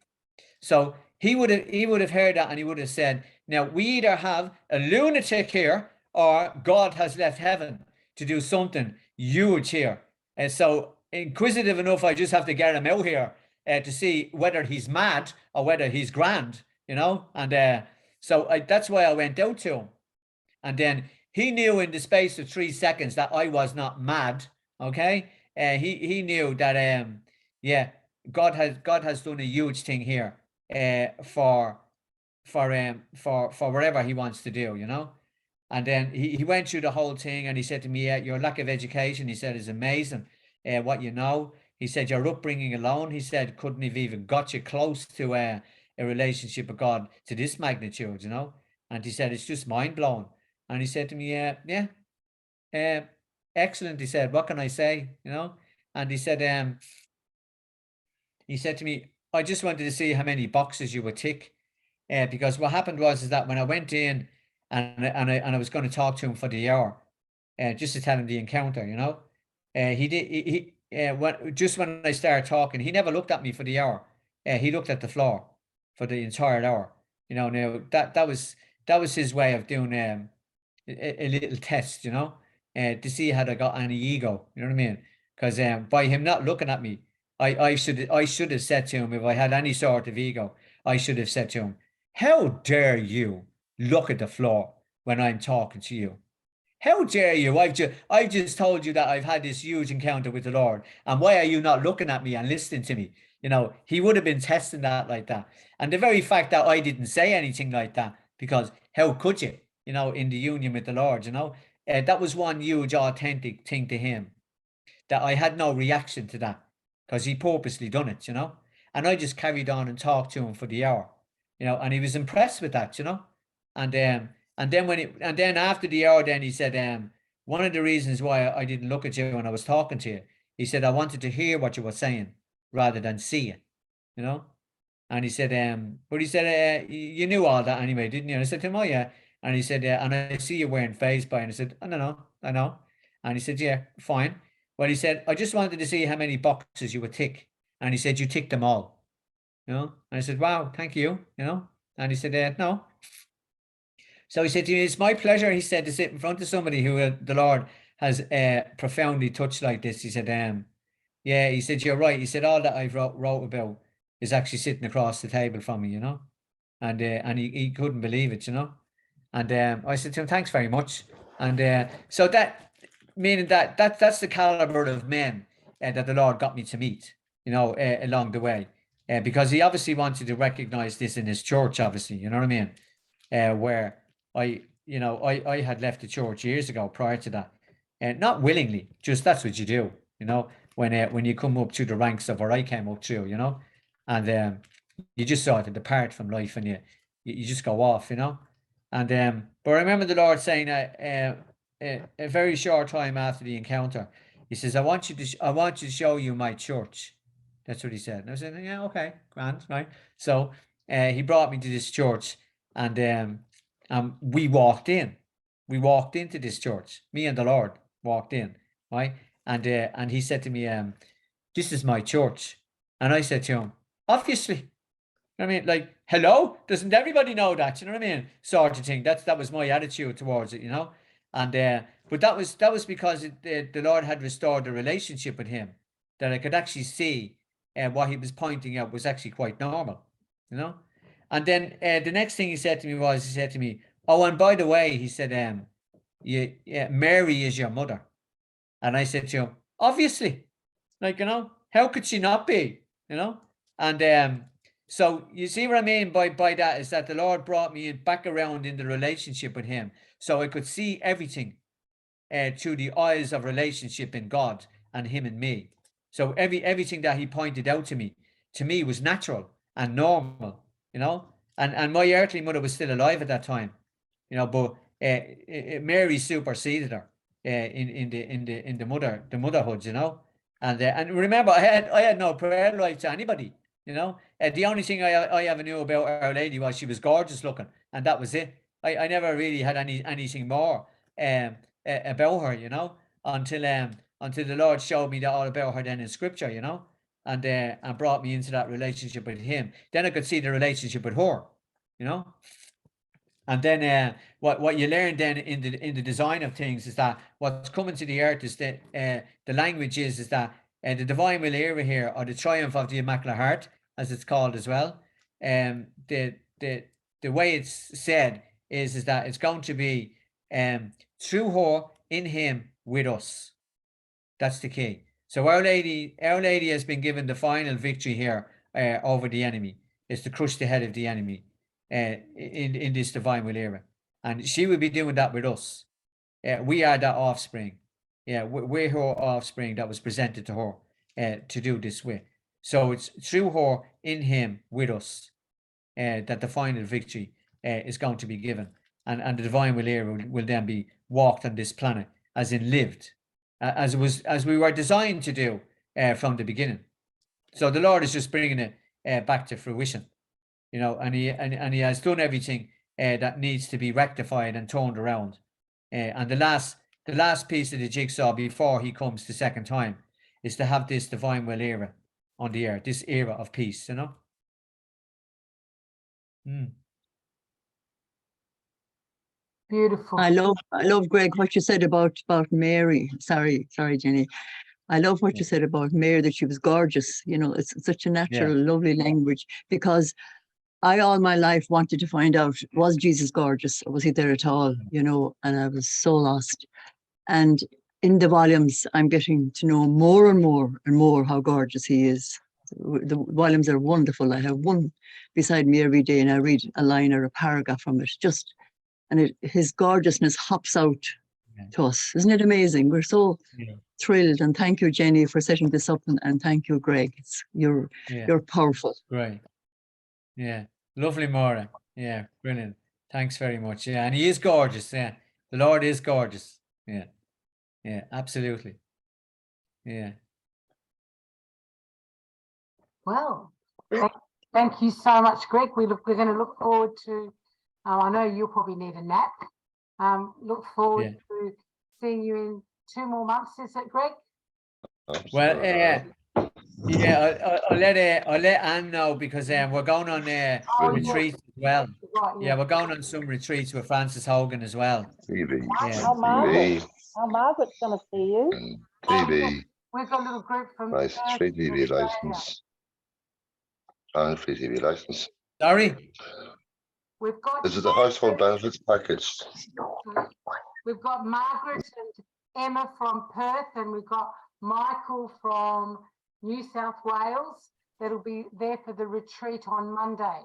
So he would have heard that, and he would have said, "Now we either have a lunatic here, or God has left heaven to do something huge here." And so inquisitive enough, I just have to get him out here to see whether he's mad or whether he's grand, you know. And so that's why I went out to him. And then he knew in the space of 3 seconds that I was not mad. Okay. He knew that yeah, God has done a huge thing here for whatever he wants to do, you know. And then he went through the whole thing, and he said to me, "Yeah, your lack of education," he said, "is amazing. What you know." He said, "Your upbringing alone," he said, "couldn't have even got you close to a relationship with God to this magnitude, you know." And he said, "It's just mind blowing." And he said to me, "Yeah, uh, excellent." He said, "What can I say?" You know. And he said to me, "I just wanted to see how many boxes you would tick." Because what happened was is that when I went in and I was going to talk to him for the hour, just to tell him the encounter, you know. He did, just when I started talking, he never looked at me for the hour. He looked at the floor for the entire hour. You know, now that was his way of doing a little test, you know, to see had I got any ego, you know what I mean? Because by him not looking at me, I should have said to him, if I had any sort of ego, I should have said to him, how dare you look at the floor when I'm talking to you? How dare you? I've just told you that I've had this huge encounter with the Lord, and why are you not looking at me and listening to me? You know, he would have been testing that like that. And the very fact that I didn't say anything like that, because how could you, you know, in the union with the Lord, you know, that was one huge authentic thing to him, that I had no reaction to that, because he purposely done it, you know. And I just carried on and talked to him for the hour, you know, and he was impressed with that, you know. And then after the hour, then he said, one of the reasons why I didn't look at you when I was talking to you, he said, I wanted to hear what you were saying rather than see it, you know. And he said, but he said, you knew all that anyway, didn't you? And I said to him, oh yeah. And he said, and I see you wearing face by. And I said, I don't know, I know. And he said, yeah, fine. Well, he said, I just wanted to see how many boxes you would tick. And he said, you ticked them all, you know. And I said, wow, thank you, you know. And he said, no. So he said to me, it's my pleasure, he said, to sit in front of somebody who the Lord has profoundly touched like this. He said, yeah, he said, you're right. He said, all that I've wrote about is actually sitting across the table from me, you know. And he couldn't believe it, you know. And I said to him, thanks very much. And so that, meaning that's the caliber of men that the Lord got me to meet, you know, along the way. Because he obviously wanted to recognize this in his church, obviously, you know what I mean? Where I had left the church years ago prior to that, and not willingly, just that's what you do, you know, when you come up through the ranks of where I came up through, you know, and you just sort of depart from life and you just go off, you know, and but I remember the Lord saying a very short time after the encounter, he says, I want you to show you my church. That's what he said. And I said, yeah, okay, grand, right. So he brought me to this church. And we walked in. We walked into this church. Me and the Lord walked in, right? And he said to me, this is my church. And I said to him, obviously. I mean, like, hello? Doesn't everybody know that? You know what I mean? Sort of thing. That was my attitude towards it, you know? And but that was because the Lord had restored a relationship with him, that I could actually see what he was pointing out was actually quite normal, you know? And then the next thing he said to me, oh, and by the way, he said, Mary is your mother. And I said to him, obviously, like, you know, how could she not be, you know? And so you see what I mean by that is that the Lord brought me back around in the relationship with him, so I could see everything through the eyes of relationship in God and him and me. So everything that he pointed out to me was natural and normal, you know. And my earthly mother was still alive at that time, you know, but Mary superseded her in the motherhood, you know. And remember, I had no prayer life to anybody, you know. The only thing I ever knew about Our Lady was she was gorgeous looking, and that was it. I never really had anything more about her, you know, until the Lord showed me that all about her then in Scripture, you know, and brought me into that relationship with him. Then I could see the relationship with her, you know. And then what you learn then in the design of things is that what's coming to the earth is that the language is that the divine will era here, or the triumph of the Immaculate Heart, as it's called as well. The way it's said is that it's going to be through her, in him, with us. That's the key. So Our Lady has been given the final victory here over the enemy. Is to crush the head of the enemy in this divine will era, and she will be doing that with us. We are that offspring. Yeah, we're her offspring that was presented to her to do this with. So it's through her, in him, with us, that the final victory is going to be given, and the divine will era will then be walked on this planet, as in lived, as we were designed to do from the beginning. So the Lord is just bringing it back to fruition, you know, and he has done everything that needs to be rectified and turned around. And the the last piece of the jigsaw before he comes the second time is to have this divine will era on the earth, this era of peace, you know. Beautiful. I love Greg, what you said about Mary. Sorry, Jenny. I love what you said about Mary, that she was gorgeous. You know, it's such a natural, lovely language, because I all my life wanted to find out, was Jesus gorgeous or was he there at all? You know, and I was so lost. And in the volumes, I'm getting to know more and more and more how gorgeous he is. The volumes are wonderful. I have one beside me every day and I read a line or a paragraph from it. And his gorgeousness hops out to us. Isn't it amazing? We're so thrilled. And thank you, Jenny, for setting this up. And thank you, Greg. You're powerful. Great. Yeah. Lovely, Maura. Yeah. Brilliant. Thanks very much. Yeah. And he is gorgeous. Yeah. The Lord is gorgeous. Yeah. Yeah. Absolutely. Yeah. Well, thank you so much, Greg. We're going to look forward to, I know you'll probably need a nap. Look forward to seeing you in 2 more months, is it, Greg? Well, yeah, I'll let Anne know, because we're going on retreat as well. Right, Yeah, we're going on some retreats with Francis Hogan as well. TV. Yeah. Oh, Margaret's going to see you. TV. We've got a little group from Nice free TV Australia. license. And free TV license. Sorry? We've got This is the household benefits package. We've got Margaret and Emma from Perth, and we've got Michael from New South Wales that'll be there for the retreat on Monday.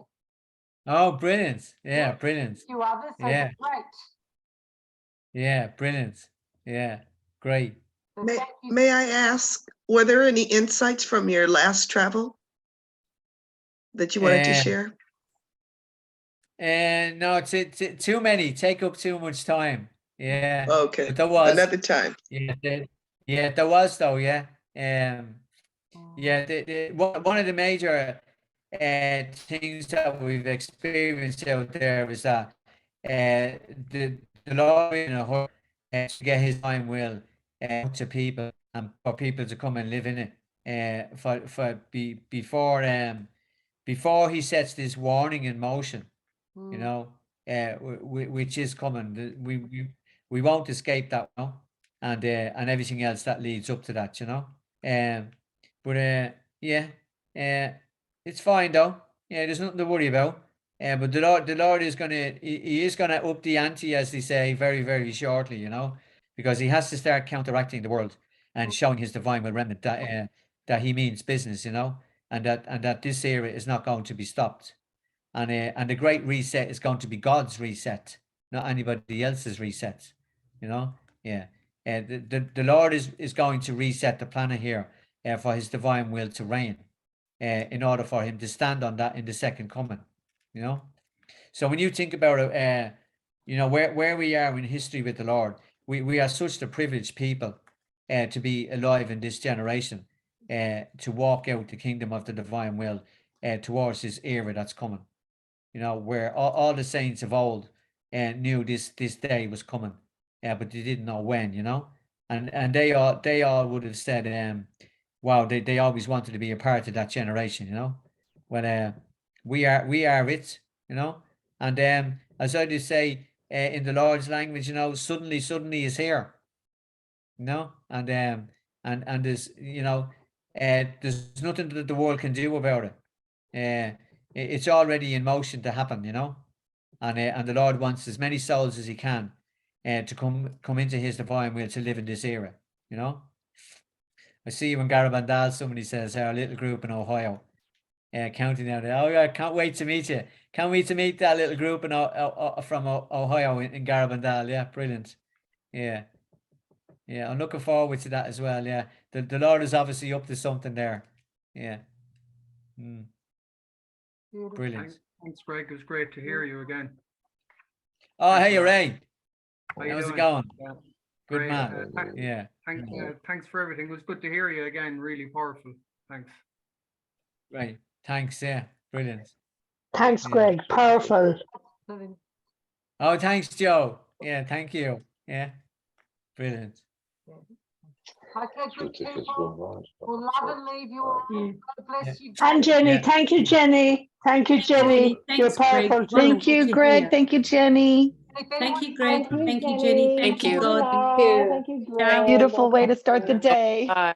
Oh, brilliant. Yeah, brilliant. A few others, so Yeah. great. Yeah, brilliant. Yeah, great. So thank you. May I ask, were there any insights from your last travel that you wanted to share? No, it's too many. Take up too much time. Yeah. Okay. But there was another time. Yeah, there was though. Yeah. Yeah. One of the major things that we've experienced out there is that the Lord in a hurry to get His time will to people, and for people to come and live in it. Before He sets this warning in motion, you know, which is coming. We won't escape that, you know? And everything else that leads up to that, you know. It's fine though. Yeah, there's nothing to worry about. But the Lord is he is gonna up the ante, as they say, very, very shortly, you know, because He has to start counteracting the world and showing His divine will remnant that He means business, you know, and that this era is not going to be stopped. And the great reset is going to be God's reset, not anybody else's reset, you know. Yeah. The Lord is going to reset the planet here for His divine will to reign, in order for Him to stand on that in the second coming, you know. So when you think about it, you know, where we are in history with the Lord, we are such the privileged people to be alive in this generation, to walk out the kingdom of the divine will towards this era that's coming, you know, where all the saints of old knew this day was coming, but they didn't know when, you know, and they all would have said, wow, they always wanted to be a part of that generation, you know, when we are it, you know, and as I just say in the Lord's language, you know, suddenly is here, you know, and there's, you know, there's nothing that the world can do about it. It's already in motion to happen, you know, and the Lord wants as many souls as He can to come into His divine will to live in this era, you know. I see you in Garabandal. Somebody says our little group in Ohio, counting down. Oh yeah, can't wait to meet you. Can't wait to meet that little group in from Ohio in Garabandal. Yeah, brilliant. Yeah, yeah, I'm looking forward to that as well. Yeah, the Lord is obviously up to something there. Yeah. Brilliant. Thanks, Greg. It was great to hear you again. Oh, hey, Ray. How you How's doing? it going? Yeah. Good Great. man. Yeah. Thanks for everything. It was good to hear you again. Really powerful. Thanks. Right. Thanks. Yeah. Brilliant. Thanks, Yeah. Greg. Powerful. Oh, thanks, Joe. Yeah. Thank you. Yeah. Brilliant. Okay, good Good if it's people. going on. We'll love and leave you all. God bless you. And Jenny, Yeah. thank you, Jenny. Thank you, Jenny. You're Thanks, Greg. powerful too. Thank you, Greg. Thank you, Jenny. If Thank anyone- you, Greg. Thank you, Thank you, Jenny. Jenny. Thank you, Thank you, God. Pilar. Thank you, Greg. Beautiful way to Thank start the you. day. Bye.